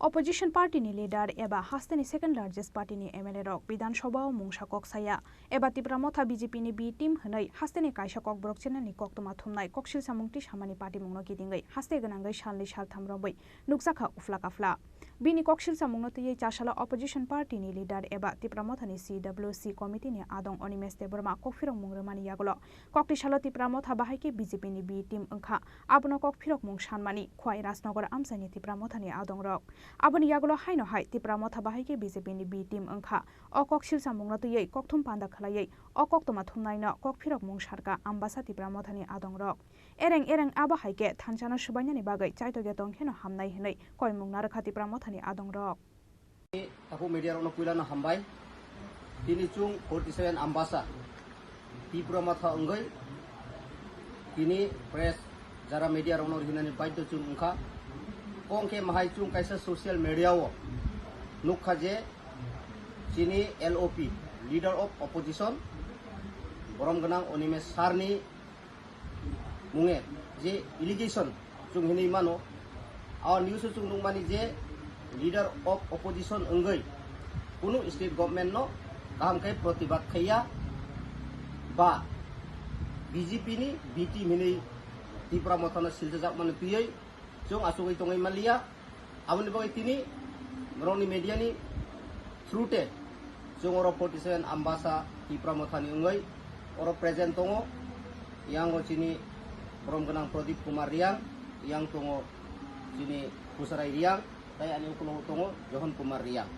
Opposition party ni leader eba hasteni second largest party ni MLA rok Bidhan Sabha Mungsa Kok Saya eba Tipramotha BJP ni B team hanai hasteni Kaisa Kok Brokchena ni Koktoma Thumnai Koksil Samungti Samani party mungno kidingai haste ganangai Shalni Shal Thamrombai Nukjaka Ufla Kafla Bini Koksil Samungno tiye Chashala opposition party ni leader eba Tipramotha ni CWC committee ni Adong Onimes Teborma Kokphirong Mungramani Yagolo Kokti Shalo Tipramotha bahai ke BJP ni B team Ngkha Abno Kokphirok Mung Shanmani Khwai Rasnagar Amsani Tipramotha ni Adong rok Aboni Yagolo Haino Hai Tipramotha bahai ke BJP ni B team Ngkha Okoksil Samungno tiye Kokthum Panda Khalai Okoktoma Thumnai no Kokphirok Mung Sarka Ambasa Tipramotha ni Adong rok Ereng aba hai ke Thanchano Subanya ni Bagai Chaito Getong Kheno Hamnai Henai Koimung Narakha Tipramotha ni Adong rok Aku media rono kuilana hambai Kini chung 47 Ambasa Tipramotha Ngai Kini press jara media rono hinani baidyo chung Ngkha Kongke mahai chung kaisa social media wo nukha je chini LOP leader of opposition borom ganang Onimes Sarni munge je allegation chung hini mano our news chung nungmani je leader of opposition engai kunu state government no kaham kai protibat khaya ba BJP ni B team hini Tipramotha na siljak man piyai Jong asugai tongai malia abon bagai tini meroni media ni through-te jong oro 47 Ambasa Tipramotha ni ungai oro present tongo yang go chini borom ganang Pradip Kumar Riang yang tongo chini Pusarai Riang tai ani ukulo tongo Johan Kumar Riang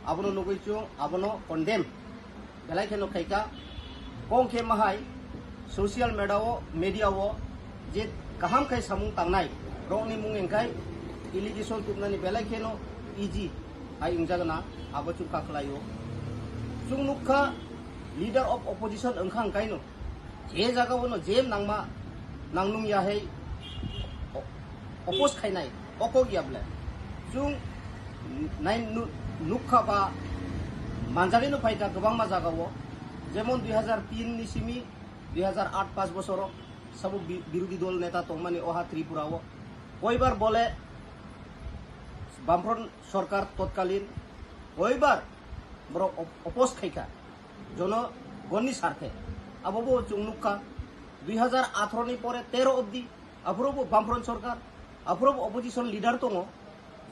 abono nugui chung abono condemn belai kheno khaika kongkhe mahai social media wo je kaham khai samung tangnai Roni mungengkai allegation tupnani belai kheno easy ai ingjagna abachu kakhlayo chung nukha leader of opposition engkhang kaino je jaga wono jem nangma nangnung ya hei oppose khainai oko giable chung nain nukha ba manjalino phaita gobang ma jaga wo jemon 2003 ni simi 2008 5 বছর সব বিরোধী দল নেতা তংমানি ওহা ত্রিপুরা ও কয়বার বলে বামফ্রন্ট সরকার তৎকালীন কয়বার বড় অপোজ খাইকা জনগণনি স্বার্থে আবো চুংনুকা 2018 পরে 13 অবধি আফরব বামফ্রন্ট সরকার আফরব অপোজিশন লিডার দङ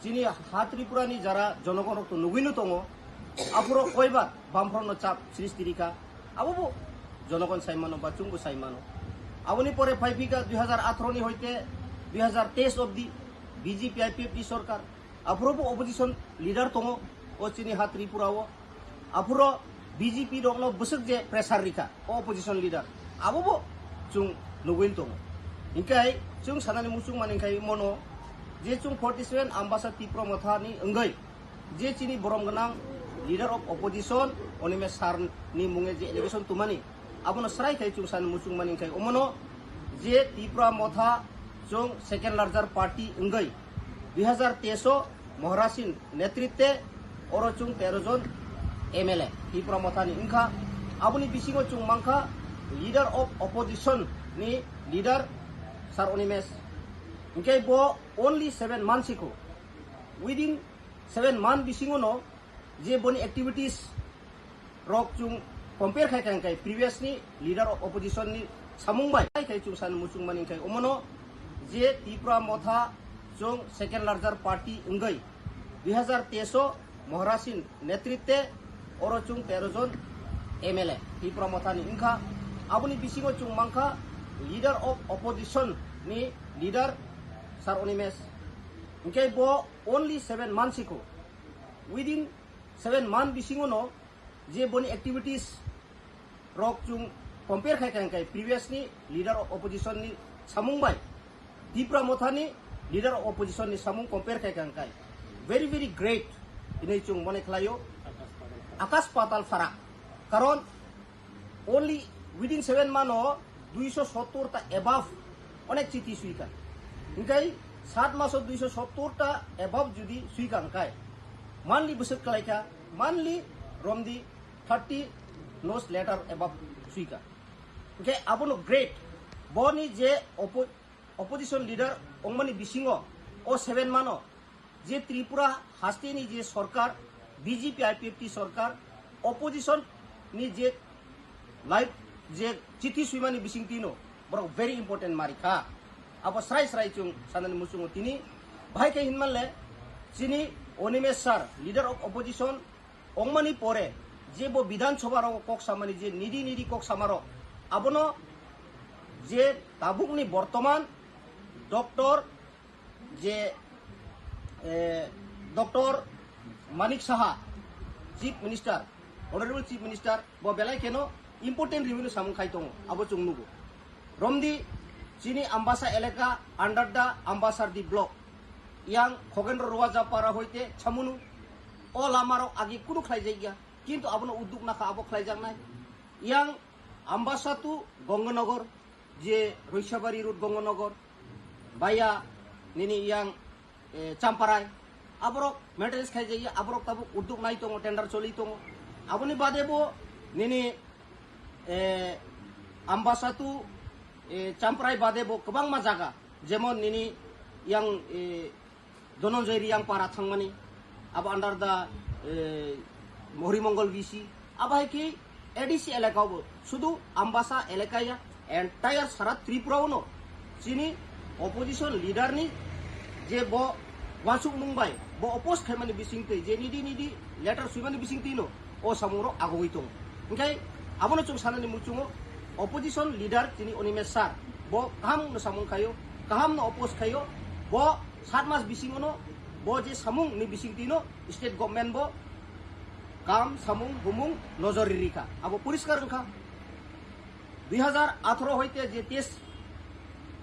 যিনি হা ত্রিপুরানি যারা জনগণ নুগিনো দङ আফরব কয়বার বামফ্রন্ট চাপ সৃষ্টি রিকা আবো জনগণ সাইমানো বা চুংবু সাইমানো আবনি পরে ফাইফিকা 2018 নি হইতে 2023 অবধি বিজেপি আইপিএফটি সরকার আফরব অপোজিশন লিডার দङ ও চিনি হা ত্রিপুরাও আফুর বিজেপি দङ বসক যে প্রেসার রিকা অপোজিশন লিডার আবো চুং নুগিন দङ इंकाय चुं सानानि मुसुं मानिंखाय मनो जे चुं 47 आम्बासा तिप्र मथानि अंगै जे चिनि बरम गनां leader of opposition Animesh sir नि मुंगे जे एलिगेशन तुमानि आबनो सरायखाय चुं सान मुसुं मानिंखाय ओमनो जे तिप्र मथा चुं सेकेंड लार्जार पार्टी अंगै 2023 महरासिन नेतृत्वे और चुं 13 जन एमएलए तिप्र मथानि इंखा आबनि बिसिङो चुं मांखा लीडर ऑफ ऑपोजिशन नि leader Sar Onimes, okay, bo only 7 months ago. Within 7 months, bisingono, je boni activities rock chung compare kai previously leader of opposition ni samungbai kai chung san musung maning kai omono je Tripura motha chung second larger party ungai 2023 Mohrasin netritwe oro chung 13 jon MLA Tripura motha ni ingkha aboni bisingo chung mangkha leader of opposition ni leader Sar Onimes okay bo only 7 months ago within 7 months bisingono je boni activities rock chung compare kai previously leader of opposition ni samungbai Tripura mothani leader of opposition ni samung compare kai very very great inai chung mone khlayo akas patal farak karon only within 7 months 270 টা above অনেক চিঠি সুইকার Inkai 7 মাস 270 টা above যদি সুইকার কায় মানলি বসে কালাইকা মানলি রমদি 30 নোস letter above সুইকার ওকে আবনো great বনি যে অপোজিশন লিডার অংমানি বিসিং ও 7 মানো যে ত্রিপুরা হাস্তেনি যে সরকার বিজেপি আইপিএফটি সরকার অপোজিশন নি যে লাইভ जे चिठी सुइमानि बिसिं तिनो बरो वेरी इंपोर्टेंट मारिखा अब सराय chung सानानि मुसुंग तिनि भाई के हिनमानले चिनि ओनिमेश सार लीडर ऑफ ऑपोजिशन ओंगमानि परे जे बो विधानसभा रो कक सामानि जे निदी कक सामारो आबनो जे ताबुकनि वर्तमान डॉक्टर जे doctor Manik Saha chief minister honourable chief minister बो बेलाय केनो important revenue samung khai tongo abo chungnugo romdi chini ambasa eleka under the ambasar di block yang khogendro rowaja para hoite chamunu o lamaro agi kudu khlai jaiga kintu abono udduk na kha abo khlai jang nai yang ambasa tu gonganagar je roishabari road gonganagar baya nini yang champarai aborok maintenance khai jaiga aborok tabu udduk nai tongo tender choli tongo aboni bade bo nini ambasa tu camprai bade bo kebang ma jaga jemon nini yang Dononjoy yang para thangmani aba under the Mohri Mongol VC aba ki ADC elaka bo sudu ambasa elaka ya entire sarat Tripura no sini opposition leader ni je bo wasuk mumbai bo oppose khaimani bising te je nidi letter suimani bising tino o samuro agoitong okay abono chung sanani muchungo opposition leader chini Onimesh sar bo kaham no samung khayo kaham no oppose khayo bo 7 mas bisingono bo je samung ni bising tino state government bo kam samung humung nojori rika abo poriskar rukha 2018 hoite je tes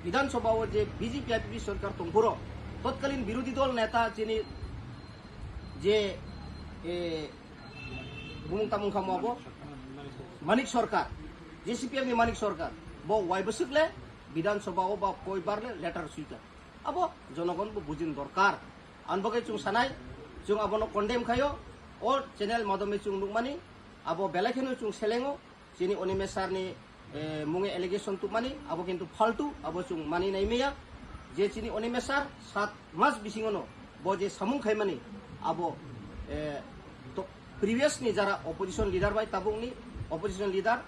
বিধানসভা ও যে BJP IPP সরকার তংপুরো তৎকালীন বিরোধী দল নেতা যিনি যে বুমুং তামুং খামো মানিক সরকার जेसीपीएम ni Manik सरकार बो वाइबसिकले विधानसभा ओ बा कोई बारले लेटर सुइका अबो जनगण बो बुजिन दरकार अनबगे चुं सानाय चुं अबनो कन्डेम खायो और चैनल माध्यमे चुं नुकमानि अबो बेलाखेनो चुं सेलेंगो जिनि Onimesh sar ni मुंगे एलिगेशन तुमानि अबो किन्तु फाल्तु अबो चुं मानि नाइमेया जे चिनि Onimesh sar 7 mass बिसिङनो bo je samung khaimani abo to previous ni jara opposition leader bai tabung ni opposition leader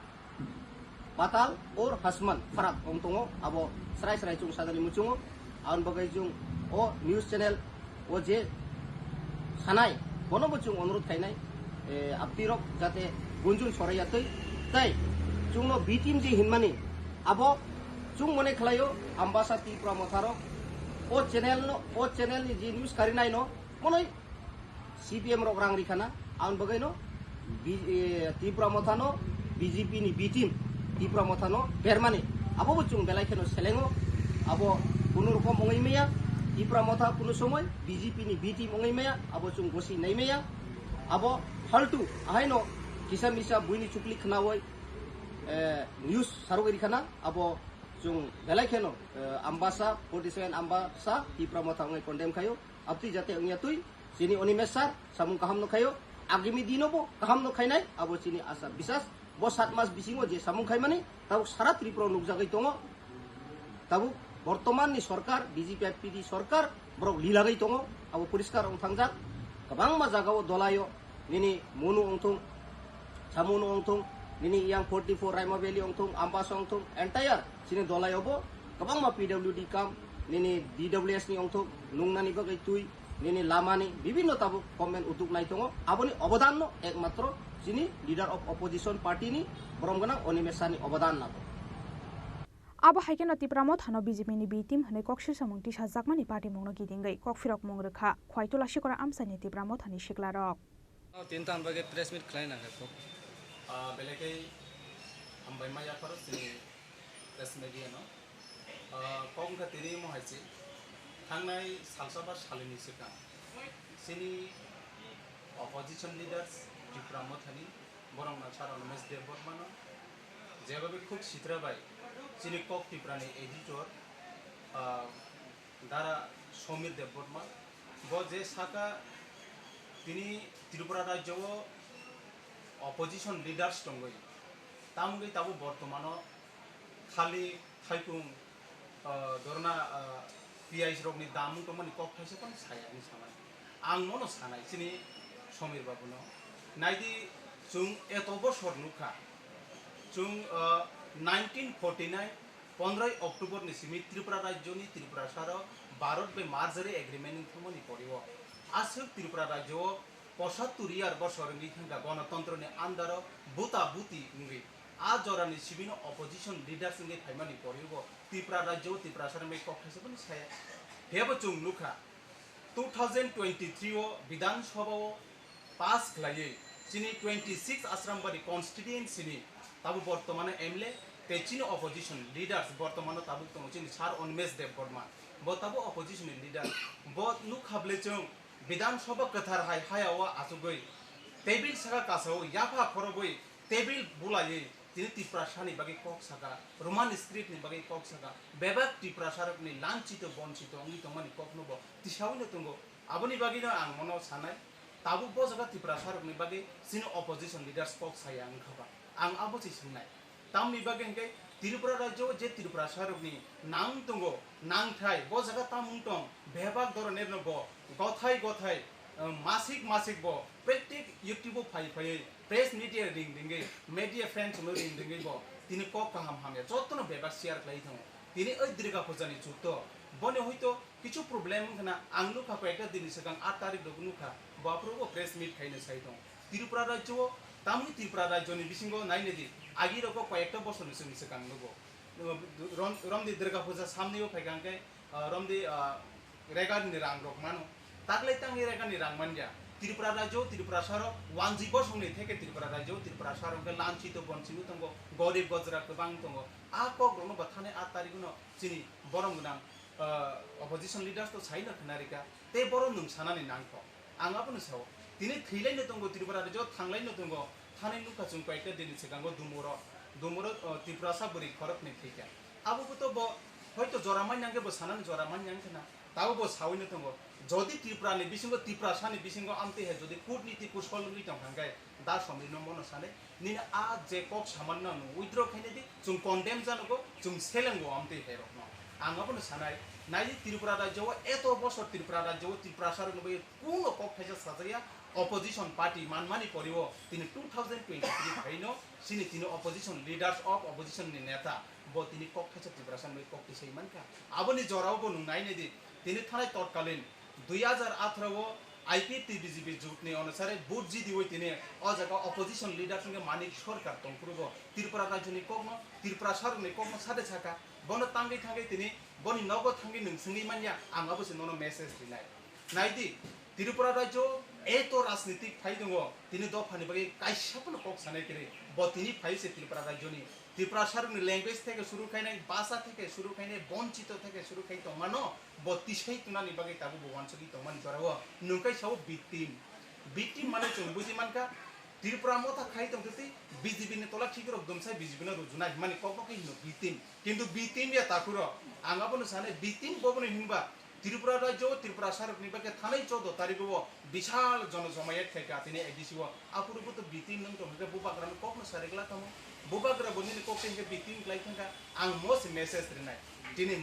Batal or Hasman Farak Omtongo abo serai chung sadari muchungo aun bagai chung o news channel o je sanai bono buchung onurut khainai aptirok jate gunjun sorayatoi tai chungno B team je hinmani abo chung mone khlayo ambasa ti promotharo o channel ni je news karinai no monoi CPM rok rang rikhana aun bagai no ti promothano BJP ni B team ti promothano bermani abo buchung belai kheno selengo abo kuno rokom ongai meya ti promotha kuno somoy BJP ni B team ongai meya abo chung gosi nai meya abo haltu ahaino kisam misa buini chukli khnawoi news sarogeri khana abo chung belai kheno ambasa 47 ambasa ti promotha ongai condemn khayo apti jate ongya tui sini onimesar samung kaham no khayo agimi dinobo kaham no khainai abo sini asa bisas bo 7 mas bisingo je samung khaimani tabu sara tripura nukjagai tongo tabu bortoman ni sarkar BJP FPD sarkar borok lilagai tongo abo poriskar ongthangjak kabang ma jagao dolayo nini monu ongthong samunu ongthong nini yang 44 Raima Valley ongthong Ambas ongthong entire sini dolayo bo kabang ma PWD kam nini DWS ni ongthong nungnani bagai tui nini lamani bibinno tabu komen utuk nai tongo aboni obodan no ekmatro sini leader of opposition party ni boromganang onimesani obodan nabo abo haikeno tipramo thano BJP ni B team hne kokshir samung ti sajakmani party mongno gidingai kokfirok mongrekha khwaitula shikora amsani tipramo thani shiklarok tin tan bage press meet khlaina ko beleke ambai maya paro sini press media no kong ka tiri mo haisi thangnai salsaba salini sika sini opposition leaders tipramo thani borong na chara mes de bormano jebabe khub sitrabai sini kok tiprani editor dara Samir Debbarma যে শাখা তিনি ত্রিপুরা রাজ্য opposition leaders দঙ্গই তামগৈ তাবো বর্তমান খালি থাইকুং ধরনা পিআইস রকনি Damu তমানি cock থাইছে কোন সায়ানি সানাই आं मनो सानाय सिनि समीर बाबुनो नाइदि जों एत बছर नुखा जों 1949 15 अक्टोबर नि सिमि त्रिपुरा राज्यनि त्रिपुरा सार भारत बे मार्जरी एग्रीमेंट थमनि परिव आसो त्रिपुरा राज्य 75 यार बছर नि थंगा गणतंत्रनि आन्दार बुता बुति नुगि आ जरानि सिबिनो अपोजिशन लीडर्स नि थाइमानि परिव त्रिपुरा राज्य त्रिपुरा सार मे कखैसे पनि साया हेबो जों नुखा 2023 विधानसभा पास खलाये सिनी 26 आश्रमबाड़ी कन्स्टिट्युएंसी नि ताबु बर्तमान एमएलए तेचिनो अपोजिशन लीडर्स बर्तमान ताबु तंग चिनि सार अनमेश देबबर्मा ब ताबु अपोजिशन लीडर ब नु खाबले जों विधानसभा कथार हाय हायावा आसुगै टेबिल सागा कासौ याफा खरबै टेबिल बुलाये तिनि तिप्रासानि बागै कक सागा रोमान स्क्रिप्ट नि बागै कक सागा बेबाक तिप्रासारक नि लांचित बंचित अंगि तंगमानि कक नबो तिसावनो तंगो आबनि बागै आं मनो सानाय ताबु ब जगा तिप्रासारक नि बागै सिनो अपोजिशन लीडर्स कक साया अंखाबा आं आबोसि सुनाय तामनि बागै हंगै त्रिपुरा राज्य जे तिप्रासारक नि नां तंगो नांथाय ब जगा तामुं तं बेबाक दरने नबो गथाय गथाय मासिक मासिक बो प्रत्येक यूट्यूब फाइ फाइ प्रेस मीडिया रिंग रिंगे मीडिया फ्रेंड्स नो रिंग रिंगे बो तिनि को काहाम हामे जतनो बेबा शेयर खाइ थं तिनि ओइ दिरगा फजानि जुतो बने हयतो किछु प्रॉब्लेम खना आंलु का कयटा दिनि सगां 8 तारिख दगुनुखा बाफ्रोबो प्रेस मीट खाइनो साइ थं त्रिपुरा राज्य तामनि त्रिपुरा राज्यनि बिसिंगो नाइनेदि आगि रको कयटा बसरनि सनि सगां नगो रमदि दिरगा फजा सामनेयो फाइगांके रमदि रेगानि रांग रक मानो ताकले तांगि रेगानि रांग मानजा त्रिपुरा राज्य त्रिपुरा सार वानजि बसंनि थेके त्रिपुरा राज्य त्रिपुरा सार के लांचित बनसिनु तंगो गरीब गजरा गोबां तंगो आ कग्रनो बाथाने 8 तारिखनो सिनि बरम गुनां अपोजिशन लीडर्स तो साइना खनारिका ते बरम नुं सानानि नांखो आंगाबोनो साव दिनै थैलायनो तंगो त्रिपुरा राज्य थांलायनो तंगो थानाय लुका जों कयटा दिनि सिगांगो दुमुरो त्रिपुरा साबरि खरपनि थैका आबोबोतो ब हयतो जरामान नांगे बो सानानि जरामान नांखना ताबो बो सावैनो तंगो जदि त्रिपुरानि बिसिंगो त्रिपुरा सानि बिसिंगो आमते हे जदि कूटनीति कुशलनि तंगाय दा समिनो मनो साने नि आ जे कक सामान्य नु उइद्र खाइने दि जों कन्डेम जानगो जों सेलेंगो आमते हे रखनो आंगाबोनो सानाय নাই ত্রিপুরা রাজ্য এত বছর ত্রিপুরা রাজ্য ত্রিপুরা সরকার কোন কক খাইছে সাজাইয়া অপোজিশন পার্টি মানমানি করিব তিনি 2023 ফাইনো তিনি অপোজিশন লিডার্স অফ অপোজিশন नि नेता बो তিনি কক খাইছে ত্রিপুরা সরকার কক সেই মানকা আবনি জরাও বনু নাই নেদি তিনি থানায় তৎকালীন 2018 आईपीटी बीजेपी जुटने अनुसार बुट जी दिवई तिने अ जगह अपोजिशन लीडर संगे मानिक सरकार तंपुरबो त्रिपुरा राज्यनि कोगनो त्रिपुरा सरकारनि कोगनो सादे छाका बन तांगै थांगै तिने बनि नगद थांगै नोंसंगै मानिया आंगाबो ननो मेसेज दिनाय नायदि त्रिपुरा राज्य एतो राजनीतिक फाइ दङ तिने दफानि बागै काइसापन कोक सानाय करे ब तिनि फाइसे त्रिपुरा राज्यनि त्रिपुरा सरकारनि लैंग्वेज থেকে শুরু খাইনাय भाषा থেকে শুরু খাইনাय বঞ্চিত থেকে শুরু খাই তো মানো বত্তিশাই তুনানি বাগै তাবु बवानसुगि तो मान जराव नुंकाय साव victim माने जों बुजि मानका त्रिपुरा मथा खाइ दं तति बीजेपी ने तला ठीक रक दमसाय बीजेपी ने रुजुनाय माने कक हिनो victim किन्तु victim या ताकुर आंगाबो साने victim बबनो हिनबा त्रिपुरा राज्य त्रिपुरा सरकारनि बागै थानाय 14 तारिखआव विशाल जनजमायत थायका तिने एडिसिव आपुरबो तो victim नंग तो बुबाग्रान ककनो सारेगला तमो बुबाग्रा बनिनि ककनो victim लाइथांगा आं मोस मेसेज दिनाय दिनै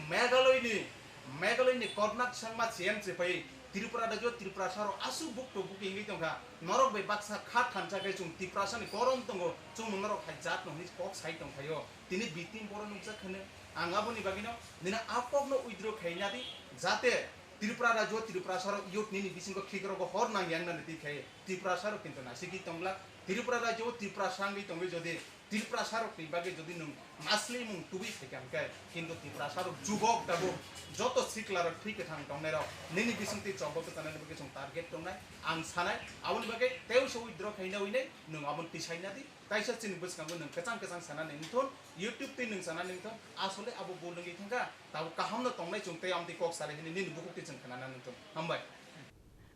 मेघालयनि कर्नाक संमा सिएम सेफाय त्रिपुरा राज्य त्रिपुरा सर आसु बुकतो बुकिंगै दंगा नरक बे बाक्सा खाट थानसागै जों त्रिपुरा सनि गरम दङ जों नरक हाइजात ननि कक साइड दंखायो दिनै victim बर नुजा खने आंगाबोनि बागिनो दिनै आपकनो उइद्रो खाइनादि जाते त्रिपुरा राज्य त्रिपुरा सर युथनि बिसिंगो खिगरगो हर नांगियाननानै दिखाय त्रिपुरा सर किन्तु नासिगि तंगला त्रिपुरा राज्य त्रिपुरा सांगै तंगै जदि त्रिपुरा सरकारनि बागै जदि नों मासलि मुं तुबि फेकामकाय किन्तु त्रिपुरा सरकार जुबक दाबो जत सिक्लार ठीक थां दंनाय नैनि बिसिंति चबक तानानि बागै जों टार्गेट दंनाय आं सानाय आबनि बागै तेव सो उइद्र खाइना उइनै नों आबन तिसाइनादि काइसा चिनि बसकांगो नों कचां कचां सानानै निथन यूट्यूब ते नों सानानै निथन आसले आबो बोलंगै थांगा ताबो काहामनो तंनाय जों ते आमति कक साले नि निनि बुकुति जों खानाना निथन हामबाय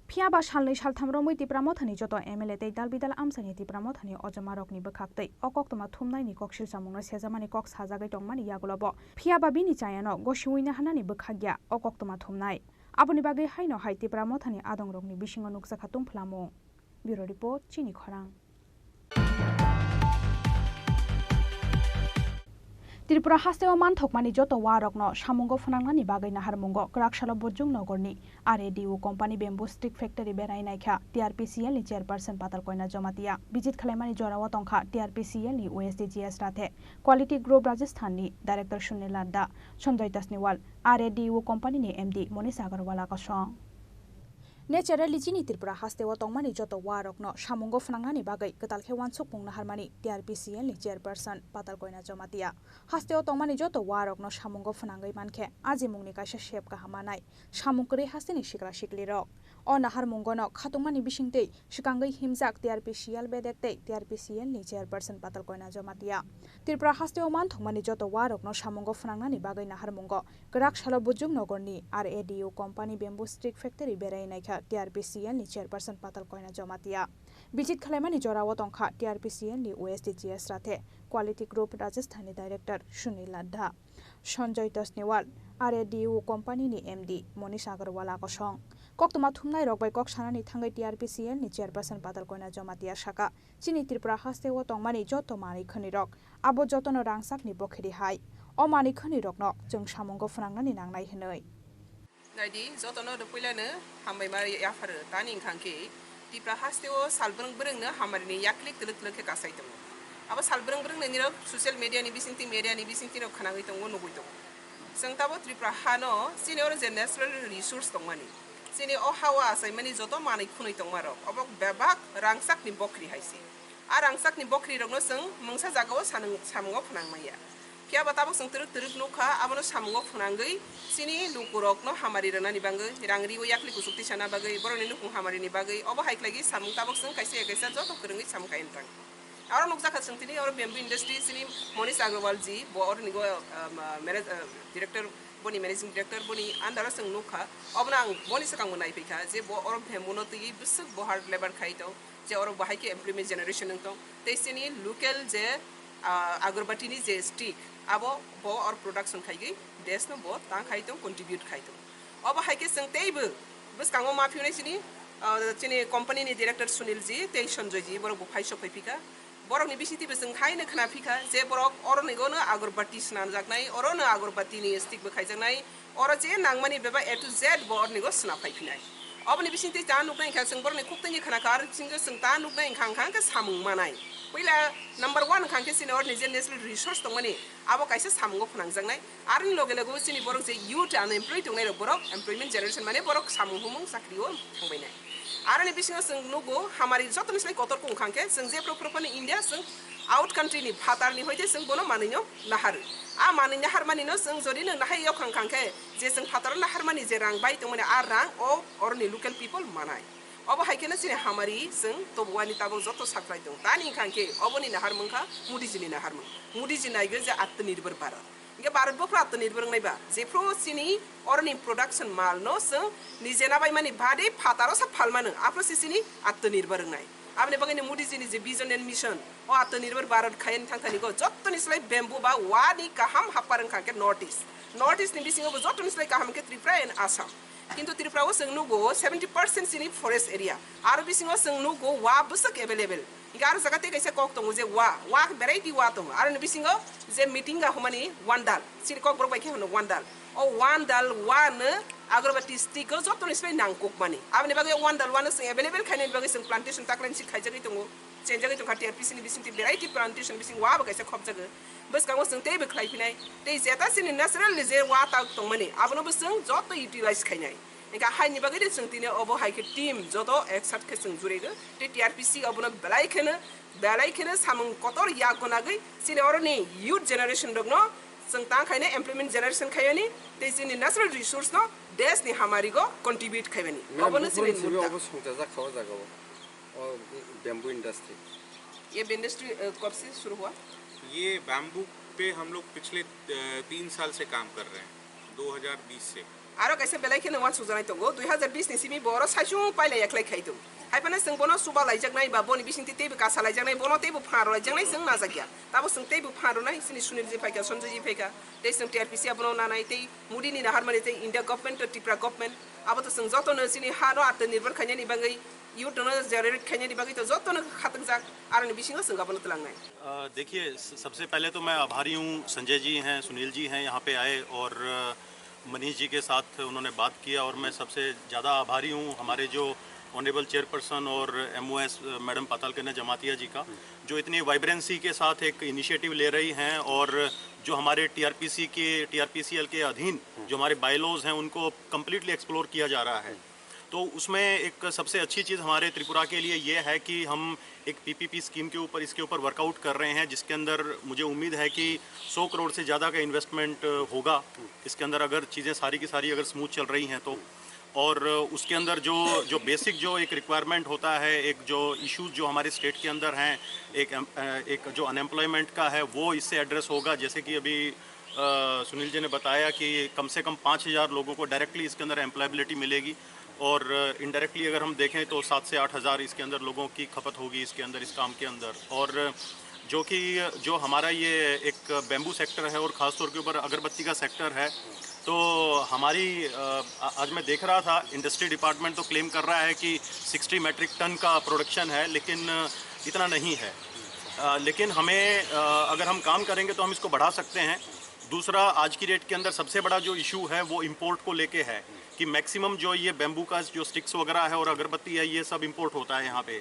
फियाबा सालनै सालथाम रमै तिप्रा मथानि जत एमएलए तै दाल बिदाल आमसानि तिप्रा मथानि अजमा रकनि बखाक्तै अकक्तमा थुमनायनि कक्सिल सामुंनो सेजामानि कक साजागै दंमानि यागुलब फियाबा बिनि चायानो गसिउइना हानानि बखाग्या अकक्तमा थुमनाय आबनि बागै हाइनो हाइ तिप्रा मथानि आदं रकनि बिसिङो नुक्सा खातुम फ्लामु ब्युरो रिपोर्ट चिनि खरां त्रिपुरा हास्तेव मानथकमानि जत वारकनो सामुंगो फनांनानि बागै नाहारमुंगो क्राकशाला बजुं नगरनि RADU company bamboo stick factory बेरायनायखा टीआरपीसीएल नि चेयरपर्सन पाताल कोयना जमातिया विजित खालामनानि जराव तंखा टीआरपीसीएल नि ओएसडीजीएस राथे क्वालिटी ग्रुप राजस्थाननि director Sunil Ladda Sanjay Tasniwal RADU company नि एमडी मनीष अग्रवाल कसं नेचारेली चिनी त्रिपुरा हास्तेव तंगमानि जत वारकनो सामुंगो फनांनानि बागै गतालखे वानसुक पुंना हारमानि टीआरपीसीएल नि चेयरपर्सन पाताल कोयना जमातिया हास्तेव तंगमानि जत वारकनो सामुंगो फनांगै मानखे आजि मुंनि काइसा शेप काहामानाय सामुंकरै हास्तेनि सिक्रा सिक्लि रक अ नाहार मुंगनो खातुंमानि बिसिंतै सिकांगै हिमजाक टीआरपीसीएल बेदेक्तै टीआरपीसीएल नि चेयरपर्सन पाताल कोयना जमातिया त्रिपुरा हास्तेव मानथकमानि जत वारकनो सामुंगो फनांनानि बागै नाहार मुंगो गराकशाला बुजुं नगरनि RADU company bamboo stick factory बेरायनायखा टीआरपीसीएल नि चेयरपर्सन पाताल कोयना जमातिया विजित खालामनानि जराव तंखा टीआरपीसीएल नि ओएसडीजीएस राथे क्वालिटी ग्रुप राजस्थाननि director Sunil Ladda Sanjay Tasniwal RADU company नि एमडी मनीष अग्रवाल कसं कक्तमा थुमनाय रकबाय कक सानानि थांगै टीआरपीसीएल नि चेयरपर्सन पाताल कोयना जमातिया शाखा चिनी त्रिपुरा हास्तेव तंगमानि जत मानि खनि रक आबो जतनो रांसाकनि बखेरि हाय अ मानि खनि रकनो जों सामुंगो फनांनानि नांनाय हनै नायदि जतनो रुपैलानो हामबायमारि याफार तानि खांखि त्रिपुरा हास्तेव सालब्रं ब्रंनो हामारिनि याक्लिक तलक तलक गासाय दङ अब सालब्रं ब्रंनो निर सोशल मीडियानि बिसिंति रक खानागै दङ नुगै दङ जों ताबो त्रिपुरा हानो सिनियर जे नेचुरल रिसोर्स दंमानि सिनि अ हावा आसायमानि जत मानै खुनै दंमारो अब बेबाक रांसाकनि बख्रि हायसि आ रांसाकनि बख्रि रकनो जों मंसा जागाव सामुंगो फनांमाया क्या बताबो जों तरक तरक नुखा आबनो सामुंगो फनांगै सिनि लुकुरकनो हामारि रनानि बांगै रांरि ओ याक्लि कुसुक्ति साना बागै बरनि नुखुं हामारिनि बागै अब हाइक्लागि सामुं ताबक जों काइसे काइसा जत फोरोंगै सामुखायन थां आरो नुकजा खासंतिनि आरो बेम्बू इंडस्ट्री सिनि मनीष अग्रवाल जी बोर निगो मैनेज डायरेक्टर बनि मैनेजिंग डायरेक्टर बनि आन्दार जों नुखा अबना आं बनि सकांगो नायफैखा जे बो अर बेम्बूनो तै बिसक बहार लेबर खाइतो जे अर बाहायके एमप्लॉयमेंट जनरेशन नंतो तेसिनि लोकल जे अगरबत्तीनि जे स्टिक आबो बो और प्रोडक्शन खाइगै देशनो बो तां खाइतो कंट्रीब्यूट खाइतो अब हाइके जों तेबो बस कांगो माफिउनै सिनि चिनि कंपनी नि डायरेक्टर सुनील जी ते संजय जी बरो फाइसो फैफिका borokni bisitibo जों खायनो खोनाफिखा जे borok oronigono agorबत्ती स्नानजागनाय अरनो agorबत्तीनि स्टिक बखायजानाय अर जे नांमानि बेबा A to Z बरनिगो स्ना फायफिनाय अबनि बिसिंति ता नुनाय खा जों बरनि खुक्तनि खोनाकार सिंगो जों ता नुनाय खांखां के सामुं मानाय पहिला नंबर 1 खांके सिने अरनि जे नेशनल रिसोर्स दंमानि आबो कायसे सामुंगो फोनांजांनाय आरो लगे लगे सिनि बरक जे यूथ अनएम्प्लॉयड दंनाय बरक एमप्लॉयमेंट जनरेशन माने बरक सामुं हुमुं साख्रियो थांबायनाय आरो नि बिसिङाव जों नुगो हमारी जतनिस्लाय कतर कुंखांके जों जे प्रपरफोरनि इंडिया जों आउट कान्ट्री नि फातारनि होइते जों बोनो मानिनो नाहार आ मानिनो हारमानिनो जों जदि नो नाहाय याव खांखांके जे जों फातार नाहारमानि जे रां बाय तमने आ रां ओ अरनि लोकल पीपल मानाय अब हायकेनो सिने हमारी जों तबवानि ताबो जतो साख्राय दं तानि खांके अबनि नाहार मंखा मुदिजिनि नाहार मुदिजि नायगो जे आत्मनिर्भर भारत इनके भारत बो आत्मनिर्भर नायबा जेफ्रो सिनि अरनि प्रोडक्शन माल नो जों निजेना बाय मानि भादे फातारो सा फालमानो आप्रो सिनि आत्मनिर्भर नाय आपने बगैने मुदिजिनि जे विजन एंड मिशन ओ आत्मनिर्भर भारत खायन थांथानिगो जत्तनिस्लाय बेम्बु बा वानि काहाम हापारन खाके नॉर्थ ईस्ट नि बिसिङाव जत्तनिस्लाय काहाम के त्रिपुरा एंड आसाम किन्तु त्रिपुराव जों नुगो 70% सिनि फरेस्ट एरिया आरो बिसिङाव जों नुगो वा बसक अवेलेबल इगार जगते कैसे कक दङ जे वा भेराइटी वा दङ आरो बिसिङाव जे मिटिंगा हुमानि वानदाल सिरि कक बरबाय के होनो वानदाल ओ वानदाल वानो अगरबत्ती स्टिक जत्तनिस्लाय नांगक मानि आबने बागे वानदाल वानो जों अवेलेबल खायनि बागे जों प्लांटेशन ताकलाइन सि खायजागै दङ चेंजागै दङ खाति आरपिसिनि बिसिंति भेराइटी प्लांटेशन बिसिं वा बगायसे खबजागो बस गांगो जों तेबो खायफिनाय ते जेता सिनि नेचुरल जे वा ताक दंमानि आबनो बस जों जत्त युटिलाइज खायनाय इनका हायनि बागे जों तिने अबो हायके टीम जतो एकसाथ के जों जुरेगो ते टीआरपीसी अबनो बेलायखेनो सामुं कतर यागनागै सिने अरनि यूथ जनरेशन दगनो जों ता खायने एमप्लॉयमेंट जनरेशन खायनि ते सिनि नेचुरल रिसोर्स नो देश नि हमारीगो कंट्रीब्यूट खायनि अबनो सिनि अबो सुंता जा खावा जागो और बैम्बू इंडस्ट्री ये इंडस्ट्री कब से शुरू हुआ ये बैम्बू पे हम लोग पिछले 3 साल से काम कर रहे हैं 2020 से आरो कैसे बेलायखेनो वा सुजानाय दङ 2020 नि सिमि बर साइसुं पाइला एकलाय खायदों हायफाने जों बनो सुबा लायजागनाय बा बनि बिसिंति तेबो कासा लायजागनाय बनो तेबो फारो लायजागनाय जों नाजागिया ताबो जों तेबो फारो नाय सिनि सुनिल जे फायका संजय जी फायका ते जों टीआरपीसी अपनो नानाय ते मुदिनि नाहार माने ते इंडिया गवर्नमेंट त्रिपुरा गवर्नमेंट अब तो जों जतनो सिनि हारो आत्मनिर्भर खायनि बागै यूटनो जेनेरेट खायनि बागै तो जतनो खातक जाग आरो बिसिङाव जों गाबनो तलांनाय देखिए सबसे पहले तो मैं आभारी हूं संजय जी हैं सुनील जी हैं यहाँ पे आए और मनीष जी के साथ उन्होंने बात किया और मैं सबसे ज़्यादा आभारी हूँ हमारे जो ऑनरेबल चेयरपर्सन और MOS मैडम पातालकन्या जमातिया जी का जो इतनी वाइब्रेंसी के साथ एक इनिशिएटिव ले रही हैं और जो हमारे TRPCL के अधीन जो हमारे बायलॉज हैं उनको कम्प्लीटली एक्सप्लोर किया जा रहा है। तो उसमें एक सबसे अच्छी चीज़ हमारे त्रिपुरा के लिए ये है कि हम एक PPP स्कीम के ऊपर इसके ऊपर वर्कआउट कर रहे हैं जिसके अंदर मुझे उम्मीद है कि 100 करोड़ से ज़्यादा का इन्वेस्टमेंट होगा इसके अंदर अगर चीज़ें सारी की सारी अगर स्मूथ चल रही हैं तो। और उसके अंदर जो बेसिक जो एक रिक्वायरमेंट होता है एक जो इश्यूज जो हमारे स्टेट के अंदर हैं एक जो अनएम्प्लॉयमेंट का है वो इससे एड्रेस होगा। जैसे कि अभी सुनील जी ने बताया कि कम से कम 5000 लोगों को डायरेक्टली इसके अंदर एम्प्लॉयबिलिटी मिलेगी और इनडायरेक्टली अगर हम देखें तो 7 से 8 हज़ार इसके अंदर लोगों की खपत होगी इसके अंदर इस काम के अंदर। और जो हमारा ये एक बैम्बू सेक्टर है और ख़ास तौर के ऊपर अगरबत्ती का सेक्टर है तो हमारी आज मैं देख रहा था इंडस्ट्री डिपार्टमेंट तो क्लेम कर रहा है कि 60 मेट्रिक टन का प्रोडक्शन है लेकिन इतना नहीं है। लेकिन हमें अगर हम काम करेंगे तो हम इसको बढ़ा सकते हैं। दूसरा आज की डेट के अंदर सबसे बड़ा जो इशू है वो इंपोर्ट को लेके है कि मैक्सिमम जो ये बैम्बू का जो स्टिक्स वगैरह है और अगरबत्ती है ये सब इंपोर्ट होता है यहाँ पे।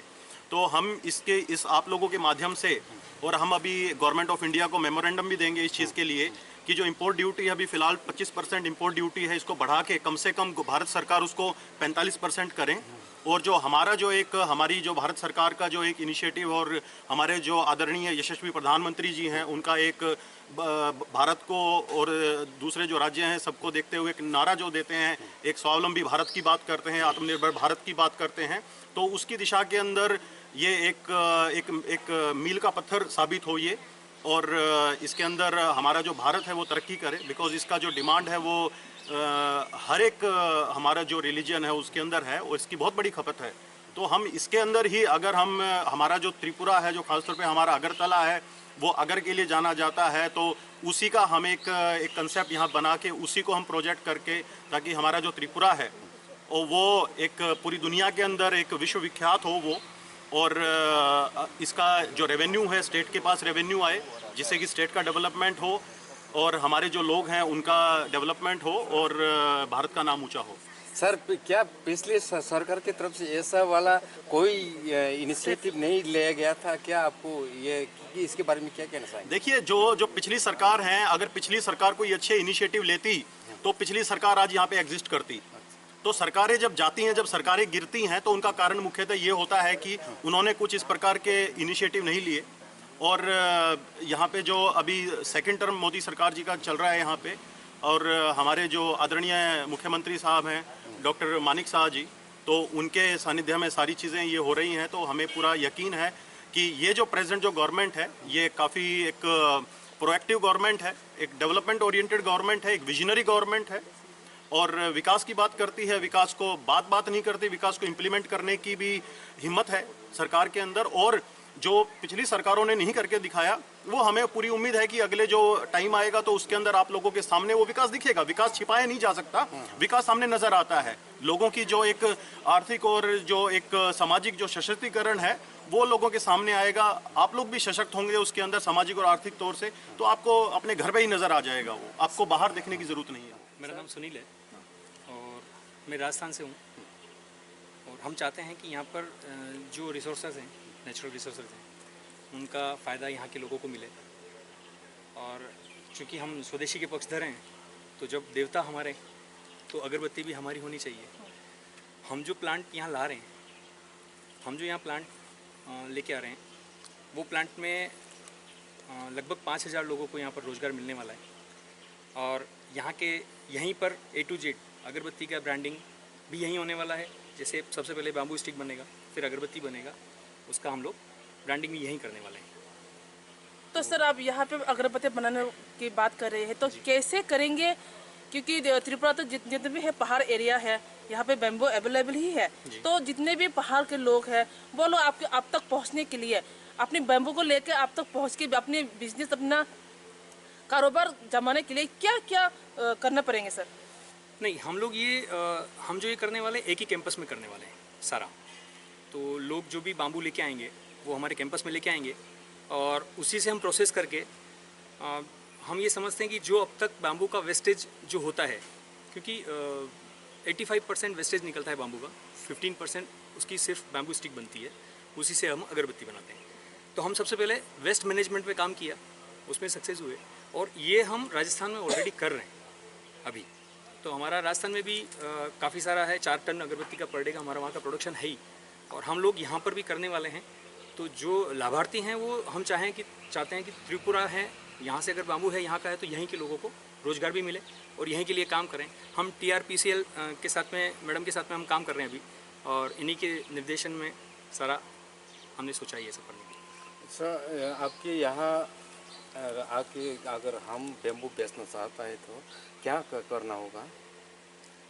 तो हम इस आप लोगों के माध्यम से और हम अभी गवर्नमेंट ऑफ इंडिया को मेमोरेंडम भी देंगे इस चीज़ के लिए कि जो इंपोर्ट ड्यूटी है अभी फ़िलहाल 25% इंपोर्ट ड्यूटी है इसको बढ़ा के कम से कम भारत सरकार उसको 45% करें। और जो हमारा जो एक हमारी जो भारत सरकार का जो एक इनिशिएटिव और हमारे जो आदरणीय यशस्वी प्रधानमंत्री जी हैं उनका एक भारत को और दूसरे जो राज्य हैं सबको देखते हुए एक नारा जो देते हैं एक स्वावलंबी भारत की बात करते हैं आत्मनिर्भर भारत की बात करते हैं तो उसकी दिशा के अंदर ये एक मील का पत्थर साबित हो ये। और इसके अंदर हमारा जो भारत है वो तरक्की करे बिकॉज इसका जो डिमांड है वो हर एक हमारा जो रिलीजन है उसके अंदर है और इसकी बहुत बड़ी खपत है। तो हम इसके अंदर ही अगर हम हमारा जो त्रिपुरा है जो खासतौर पे हमारा अगरतला है वो अगर के लिए जाना जाता है तो उसी का हम एक कंसेप्ट यहाँ बना के उसी को हम प्रोजेक्ट करके ताकि हमारा जो त्रिपुरा है और वो एक पूरी दुनिया के अंदर एक विश्वविख्यात हो वो। और इसका जो रेवेन्यू है, स्टेट के पास रेवेन्यू आए, जिससे कि स्टेट का डेवलपमेंट हो और हमारे जो लोग हैं उनका डेवलपमेंट हो और भारत का नाम ऊंचा हो। सर, क्या पिछले सरकार की तरफ से ऐसा वाला कोई इनिशिएटिव नहीं लिया गया था क्या? आपको ये इसके बारे में क्या कहना चाहिए? देखिए, जो पिछली सरकार है, अगर पिछली सरकार कोई अच्छे इनिशिएटिव लेती तो पिछली सरकार आज यहाँ पे एग्जिस्ट करती। तो सरकारें जब जाती हैं, जब सरकारें गिरती हैं, तो उनका कारण मुख्यतः ये होता है कि उन्होंने कुछ इस प्रकार के इनिशिएटिव नहीं लिए। और यहाँ पे जो अभी सेकंड टर्म मोदी सरकार जी का चल रहा है यहाँ पे, और हमारे जो आदरणीय मुख्यमंत्री साहब हैं डॉक्टर मानिक शाह जी, तो उनके सानिध्य में सारी चीज़ें ये हो रही हैं। तो हमें पूरा यकीन है कि ये जो प्रेजेंट जो गवर्नमेंट है, ये काफ़ी एक प्रोएक्टिव गवर्नमेंट है, एक डेवलपमेंट ओरिएंटेड गवर्नमेंट है, एक विजनरी गवर्नमेंट है और विकास की बात करती है। विकास को बात नहीं करती, विकास को इम्प्लीमेंट करने की भी हिम्मत है सरकार के अंदर। और जो पिछली सरकारों ने नहीं करके दिखाया, वो हमें पूरी उम्मीद है कि अगले जो टाइम आएगा तो उसके अंदर आप लोगों के सामने वो विकास दिखेगा। विकास छिपाया नहीं जा सकता, विकास सामने नजर आता है। लोगों की जो एक आर्थिक और जो एक सामाजिक जो सशक्तिकरण है, वो लोगों के सामने आएगा। आप लोग भी सशक्त होंगे उसके अंदर सामाजिक और आर्थिक तौर से, तो आपको अपने घर में ही नजर आ जाएगा। वो आपको बाहर देखने की जरूरत नहीं है। मेरा नाम सुनील है और मैं राजस्थान से हूँ और हम चाहते हैं कि यहाँ पर जो रिसोर्सेज हैं, नेचुरल रिसोर्सेज हैं, उनका फ़ायदा यहाँ के लोगों को मिले। और चूँकि हम स्वदेशी के पक्षधर हैं, तो जब देवता हमारे, तो अगरबत्ती भी हमारी होनी चाहिए। हम जो प्लांट यहाँ ला रहे हैं, हम जो यहाँ प्लांट लेके आ रहे हैं, वो प्लांट में लगभग 5000 लोगों को यहाँ पर रोज़गार मिलने वाला है। और यहाँ के यहीं पर A to Z अगरबत्ती का ब्रांडिंग भी यहीं होने वाला है। जैसे सबसे पहले बैम्बू स्टिक बनेगा, फिर अगरबत्ती बनेगा, उसका हम लोग ब्रांडिंग भी यहीं करने वाले हैं। तो सर, आप यहाँ पे अगरबत्ती बनाने की बात कर रहे हैं, तो कैसे करेंगे? क्योंकि त्रिपुरा तो जितने भी है पहाड़ एरिया है, यहाँ पे बैम्बू अवेलेबल ही है। तो जितने भी पहाड़ के लोग हैं, वो लोग आप तक पहुँचने के लिए, अपने बैम्बू को लेकर आप तक पहुँच के अपने बिजनेस, अपना कारोबार जमाने के लिए क्या क्या करना पड़ेंगे सर? नहीं, हम जो ये करने वाले एक ही कैंपस में करने वाले हैं सारा। तो लोग जो भी बाम्बू लेके आएंगे वो हमारे कैंपस में लेके आएंगे और उसी से हम प्रोसेस करके हम ये समझते हैं कि जो अब तक बाम्बू का वेस्टेज जो होता है, क्योंकि 85% वेस्टेज निकलता है बाम्बू का, 15% उसकी सिर्फ बाम्बू स्टिक बनती है, उसी से हम अगरबत्ती बनाते हैं। तो हम सबसे पहले वेस्ट मैनेजमेंट पे काम किया, उसमें सक्सेस हुए और ये हम राजस्थान में ऑलरेडी कर रहे हैं अभी। तो हमारा राजस्थान में भी काफ़ी सारा है, 4 टन अगरबत्ती का पर डे का हमारा वहाँ का प्रोडक्शन है ही, और हम लोग यहाँ पर भी करने वाले हैं। तो जो लाभार्थी हैं वो हम चाहते हैं कि त्रिपुरा है, यहाँ से अगर बाम्बू है यहाँ का है, तो यहीं के लोगों को रोज़गार भी मिले और यहीं के लिए काम करें। हम TRPCL के साथ में, मैडम के साथ में हम काम कर रहे हैं अभी, और इन्हीं के निर्देशन में सारा हमने सोचा ये सब करने की। सर, आपके यहाँ आके अगर हम बैम्बू बेचना चाहता है तो क्या करना होगा?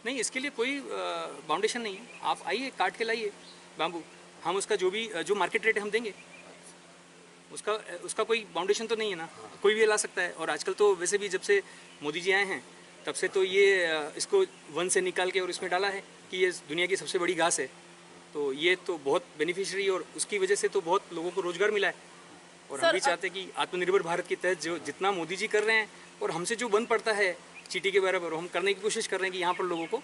नहीं, इसके लिए कोई बाउंडेशन नहीं है। आप आइए, काट के लाइए बाम्बू, हम उसका जो मार्केट रेट है हम देंगे। उसका कोई बाउंडेशन तो नहीं है ना, कोई भी ला सकता है। और आजकल तो वैसे भी जब से मोदी जी आए हैं तब से तो ये इसको वन से निकाल के और इसमें डाला है कि ये दुनिया की सबसे बड़ी घास है। तो ये तो बहुत बेनिफिशियरी, और उसकी वजह से तो बहुत लोगों को रोज़गार मिला है। और हम भी चाहते हैं कि आत्मनिर्भर भारत के तहत जो जितना मोदी जी कर रहे हैं और हमसे जो बन पड़ता है चीटी के बराबर, हम करने की कोशिश कर रहे हैं कि यहाँ पर लोगों को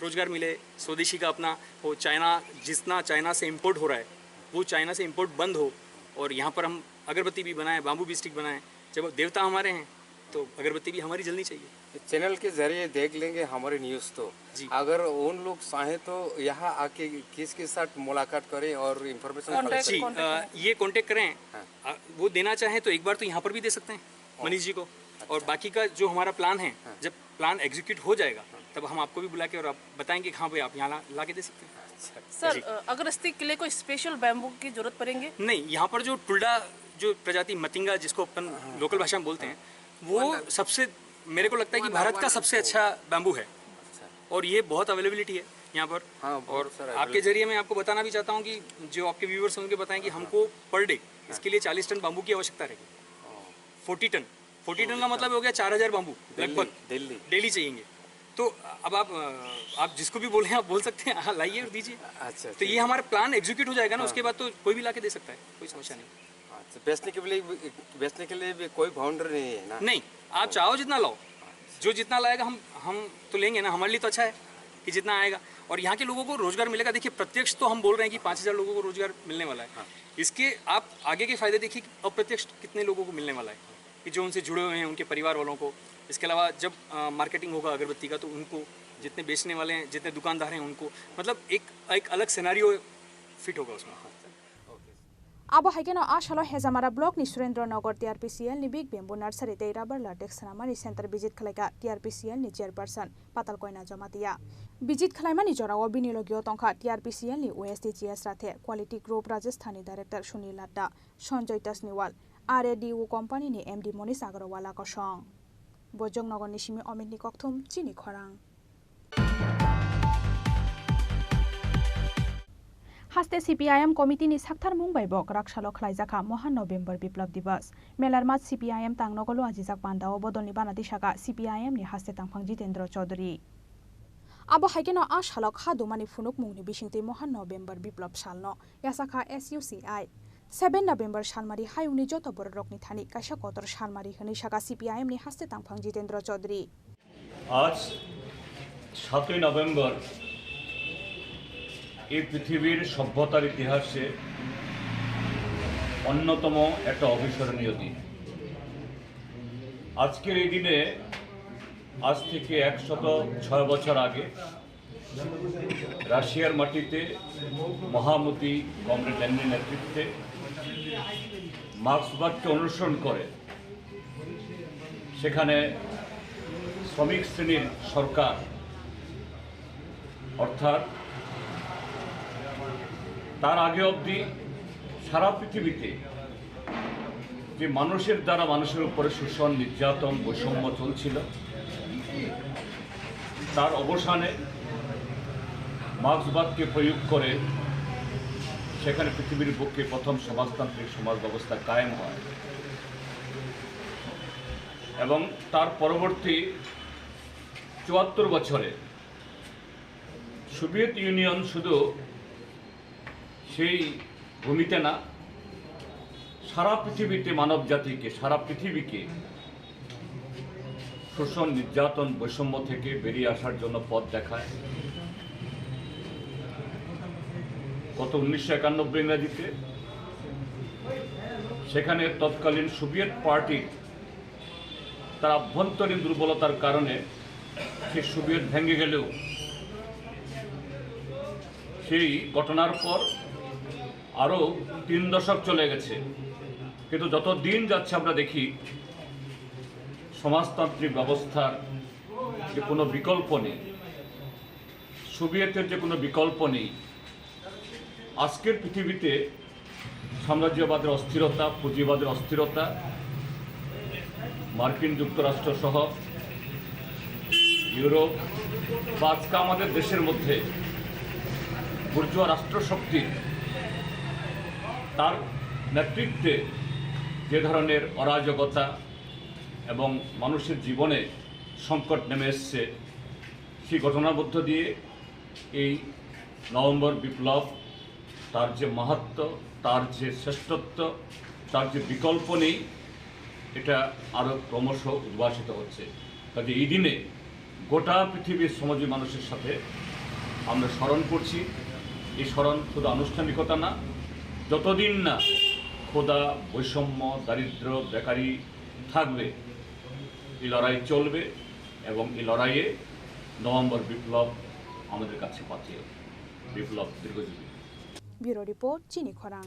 रोज़गार मिले। स्वदेशी का अपना हो, जितना चाइना से इंपोर्ट हो रहा है वो चाइना से इंपोर्ट बंद हो, और यहाँ पर हम अगरबत्ती भी बनाएं, बाम्बू भी स्टिक बनाएं। जब देवता हमारे हैं तो अगरबत्ती भी हमारी जलनी चाहिए। चैनल के जरिए देख लेंगे हमारे न्यूज़ तो जी। अगर उन लोग चाहें तो यहाँ आके किसके साथ मुलाकात करें और इन्फॉर्मेशन ये कॉन्टेक्ट करें। हाँ। वो देना चाहें तो एक बार तो यहाँ पर भी दे सकते हैं मनीष जी को। अच्छा। और बाकी का जो हमारा प्लान है, जब प्लान एग्जीक्यूट हो जाएगा तब हम आपको भी बुला के और आप बताएंगे कि हाँ भाई आप यहाँ ला के दे सकते हैं। सर, अगरबत्ती के लिए कोई स्पेशल बैम्बू की जरूरत पड़ेंगे? नहीं, यहाँ पर जो टुल्डा जो प्रजाति मतिंगा जिसको अपन लोकल भाषा में बोलते हैं, वो सबसे, मेरे को लगता है कि भारत का सबसे अच्छा बैम्बू है और ये बहुत अवेलेबिलिटी है यहाँ पर। हाँ, और आपके जरिए मैं आपको बताना भी चाहता हूँ कि जो आपके व्यूवर्स हैं उनके बताएं कि हमको पर डे इसके लिए 40 टन बाम्बू की आवश्यकता रहेगी। 40 टन का मतलब हो गया 4000 बाम्बू लगभग डेली चाहिए। तो अब आप जिसको भी बोले आप बोल सकते हैं, हाँ लाइए और दीजिए। अच्छा, तो ये हमारा प्लान एग्जीक्यूट हो जाएगा ना, उसके बाद तो कोई भी लाके दे सकता है, कोई समस्या नहीं। अच्छा, बेचने के लिए भी कोई बाउंड्री नहीं है ना? नहीं, आप चाहो जितना लाओ, जो जितना लाएगा हम तो लेंगे ना, हमारे लिए तो अच्छा है कि जितना आएगा और यहाँ के लोगों को रोजगार मिलेगा। देखिए प्रत्यक्ष तो हम बोल रहे हैं कि 5000 लोगों को रोजगार मिलने वाला है, इसके आप आगे के फायदे देखिए अप्रत्यक्ष कितने लोगों को मिलने वाला है कि जो उनसे जुड़े हुए हैं, उनके परिवार वालों को। इसके अलावा जब मार्केटिंग होगा अगरबत्ती का तो उनको, जितने बेचने वाले हैं, जितने दुकानदार हैं उनको, मतलब एक अलग सिनेरियो फिट होगा उसमें। Abo haikeno ashalo hezamara block ni Surendra TRPCL ni Big Bamboo Nursery te rubber latex sanamani center visit khlaika TRPCL ni chairperson Patal Koina Jamatia. Visit khlaimani jorao binilogio tongkha TRPCL ni OSDGS rathe Quality Group Rajasthani Director Sunil Ladda, Sanjoy Tasniwal, RADU company ni MD Monish Agrawala ko song. Bojong Nagar ni Simi Omid ni Kokthum Chini Khorang. हास्ते CPIM committee नि साक्थार मुंबाई बक राक्षालो खलाइजाखा महा नवेम्बर विप्लव दिवस मेलारमा CPIM तांगनगलो आजिजाक बान्दाओ बदलनि बानाति saga CPIM नि हास्ते तांफां जितेन्द्र चौधरी आबो हाइकेनो आशालक हादुमानि फुनुक मुंगनि बिसिंति महा नवेम्बर विप्लव सालनो यासाखा SUCI 7 नवेम्बर सालमारि हायुंनि जत बर रकनि थानि काशा Qatar सालमारि हनि saga CPIM नि हास्ते तांफां जितेन्द्र चौधरी आज 7 नवेम्बर এই পৃথিবীর সভ্যতার ইতিহাসে অন্যতম একটা অবিস্মরণীয় দিন। আজকের এই দিনে আজ থেকে 106 বছর আগে রাশিয়ার মাটিতে মহামতি কমরেড লেনিনের নেতৃত্বে মার্ক্সবাদকে অনুসরণ করে সেখানে শ্রমিক শ্রেণীর সরকার অর্থাৎ তার আগে অবধি সারা পৃথিবীতে যে মানুষের দ্বারা মানুষের উপরে শোষণ নির্যাতন বৈষম্য চলছিল তার অবসানে মার্ক্সবাদকে প্রয়োগ করে সেখানে পৃথিবীর বুকে প্রথম সমাজতান্ত্রিক সমাজ ব্যবস্থা কায়েম হয় এবং তার পরবর্তী 74 বছরে সোভিয়েত ইউনিয়ন শুধু সেই ভূমিতে না সারা পৃথিবীতে মানব জাতিকে সারা পৃথিবীকে শোষণ নির্যাতন বৈষম্য থেকে বেরিয়ে আসার জন্য পথ দেখায়। গত 1991 ইংরেজিতে সেখানে তৎকালীন সোভিয়েত পার্টি তার আভ্যন্তরীণ দুর্বলতার কারণে সেই সোভিয়েত ভেঙে গেলেও সেই ঘটনার পর আরও 3 দশক চলে গেছে, কিন্তু যত দিন যাচ্ছে আমরা দেখি সমাজতান্ত্রিক ব্যবস্থার যে কোনো বিকল্প নেই, সোভিয়েতের যে কোনো বিকল্প নেই। আজকের পৃথিবীতে সাম্রাজ্যবাদের অস্থিরতা, পুঁজিবাদের অস্থিরতা, মার্কিন যুক্তরাষ্ট্র সহ ইউরোপ বা আজকে আমাদের দেশের মধ্যে বুর্জোয়া রাষ্ট্রশক্তি তার নেতৃত্বে যে ধরনের অরাজকতা এবং মানুষের জীবনে সংকট নেমে এসছে সেই ঘটনার মধ্য দিয়ে এই নভেম্বর বিপ্লব তার যে মাহাত্ম্য, তার যে শ্রেষ্ঠত্ব, তার যে বিকল্প নেই, এটা আরও ক্রমশ উদ্ভাসিত হচ্ছে। কাজে এই দিনে গোটা পৃথিবীর সমাজী মানুষের সাথে আমরা স্মরণ করছি। এই স্মরণ শুধু আনুষ্ঠানিকতা না, যতদিন না ক্ষুধা, বৈষম্য, দারিদ্র, বেকারি থাকবে এই লড়াই চলবে এবং এই লড়াইয়ে নভেম্বর বিপ্লব আমাদের কাছে পাঠিয়ে বিপ্লব দীর্ঘজীবী। ব্যুরো রিপোর্ট চিনি খরাং।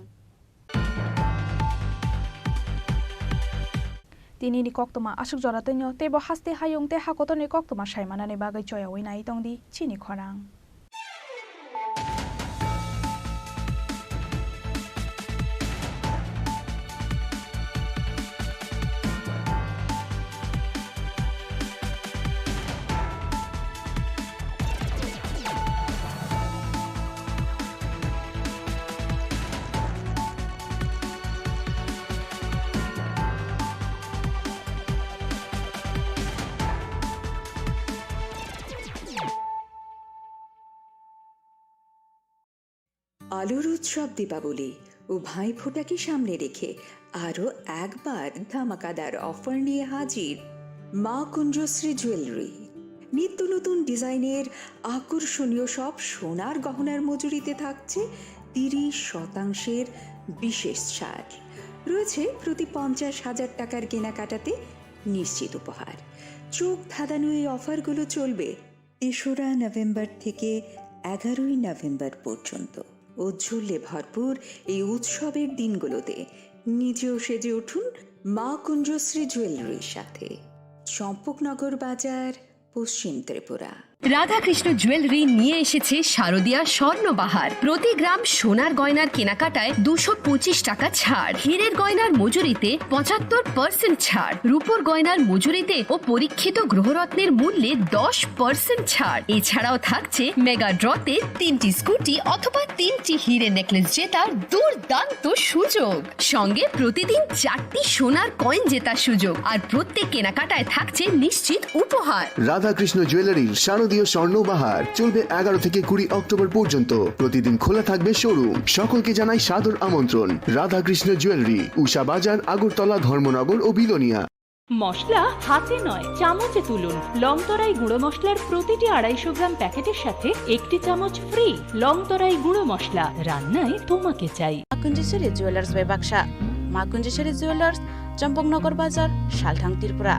তিনি ni koktoma asuk joratenyo tebo haste hayung te hakotoni koktoma saimanani bagai choya winai tongdi chini khorang. আলোর উৎসব দীপাবলি ও ভাইফোঁটাকে সামনে রেখে আরও একবার ধামাকাদার অফার নিয়ে হাজির মা কুঞ্জশ্রী জুয়েলারি। নিত্য নতুন ডিজাইনের আকর্ষণীয় সব সোনার গহনার মজুরিতে থাকছে 30% বিশেষ ছাড়। রয়েছে প্রতি 50,000 টাকার কেনাকাটাতে নিশ্চিত উপহার। চোখ ধাঁধানো এই অফারগুলো চলবে 3রা নভেম্বর থেকে 11ই নভেম্বর পর্যন্ত। ঔজ্জ্বল্যে ভরপুর এই উৎসবের দিনগুলোতে নিজেও সেজে উঠুন মা কুঞ্জশ্রী জুয়েলারির সাথে। চম্পকনগর বাজার, পশ্চিম ত্রিপুরা। রাধাকৃষ্ণ জুয়েলারি নিয়ে এসেছে শারদীয়া স্বর্ণবাহার। প্রতি গ্রাম সোনার গয়নার কেনাকাটায় 225 টাকা ছাড়। হীরের গয়নার মজুরিতে 75% ছাড়। রূপোর গয়নার মজুরিতে ও পরীক্ষিত গ্রহরত্নের মূল্যে 10% ছাড়। এছাড়াও থাকছে মেগা ড্রতে 3টি স্কুটি অথবা 3টি হীরে নেকলেস জেতার দুর্দান্ত সুযোগ। সঙ্গে প্রতিদিন 4টি সোনার কয়েন জেতার সুযোগ। আর প্রত্যেক কেনাকাটায় থাকছে নিশ্চিত উপহার। রাধাকৃষ্ণ জুয়েলারির শারদীয় স্বর্ণবাহার চলবে 11 থেকে 20 অক্টোবর পর্যন্ত। প্রতিদিন খোলা থাকবে শোরুম। সকলকে জানাই সাদর আমন্ত্রণ। রাধাকৃষ্ণ জুয়েলারি, উষা বাজার, আগরতলা, ধর্মনগর ও বিলোনিয়া। মশলা হাতে নয় চামচে তুলুন। লংতরাই গুঁড়ো মশলার প্রতিটি 250 গ্রাম প্যাকেটের সাথে 1টি চামচ ফ্রি। লংতরাই গুঁড়ো মশলা, রান্নায় তোমাকে চাই। মাকুঞ্জেশ্বরী জুয়েলার্স বাক্সা। মাকুঞ্জেশ্বরী জুয়েলার্স, চম্পকনগর বাজার, শালঠাং, ত্রিপুরা।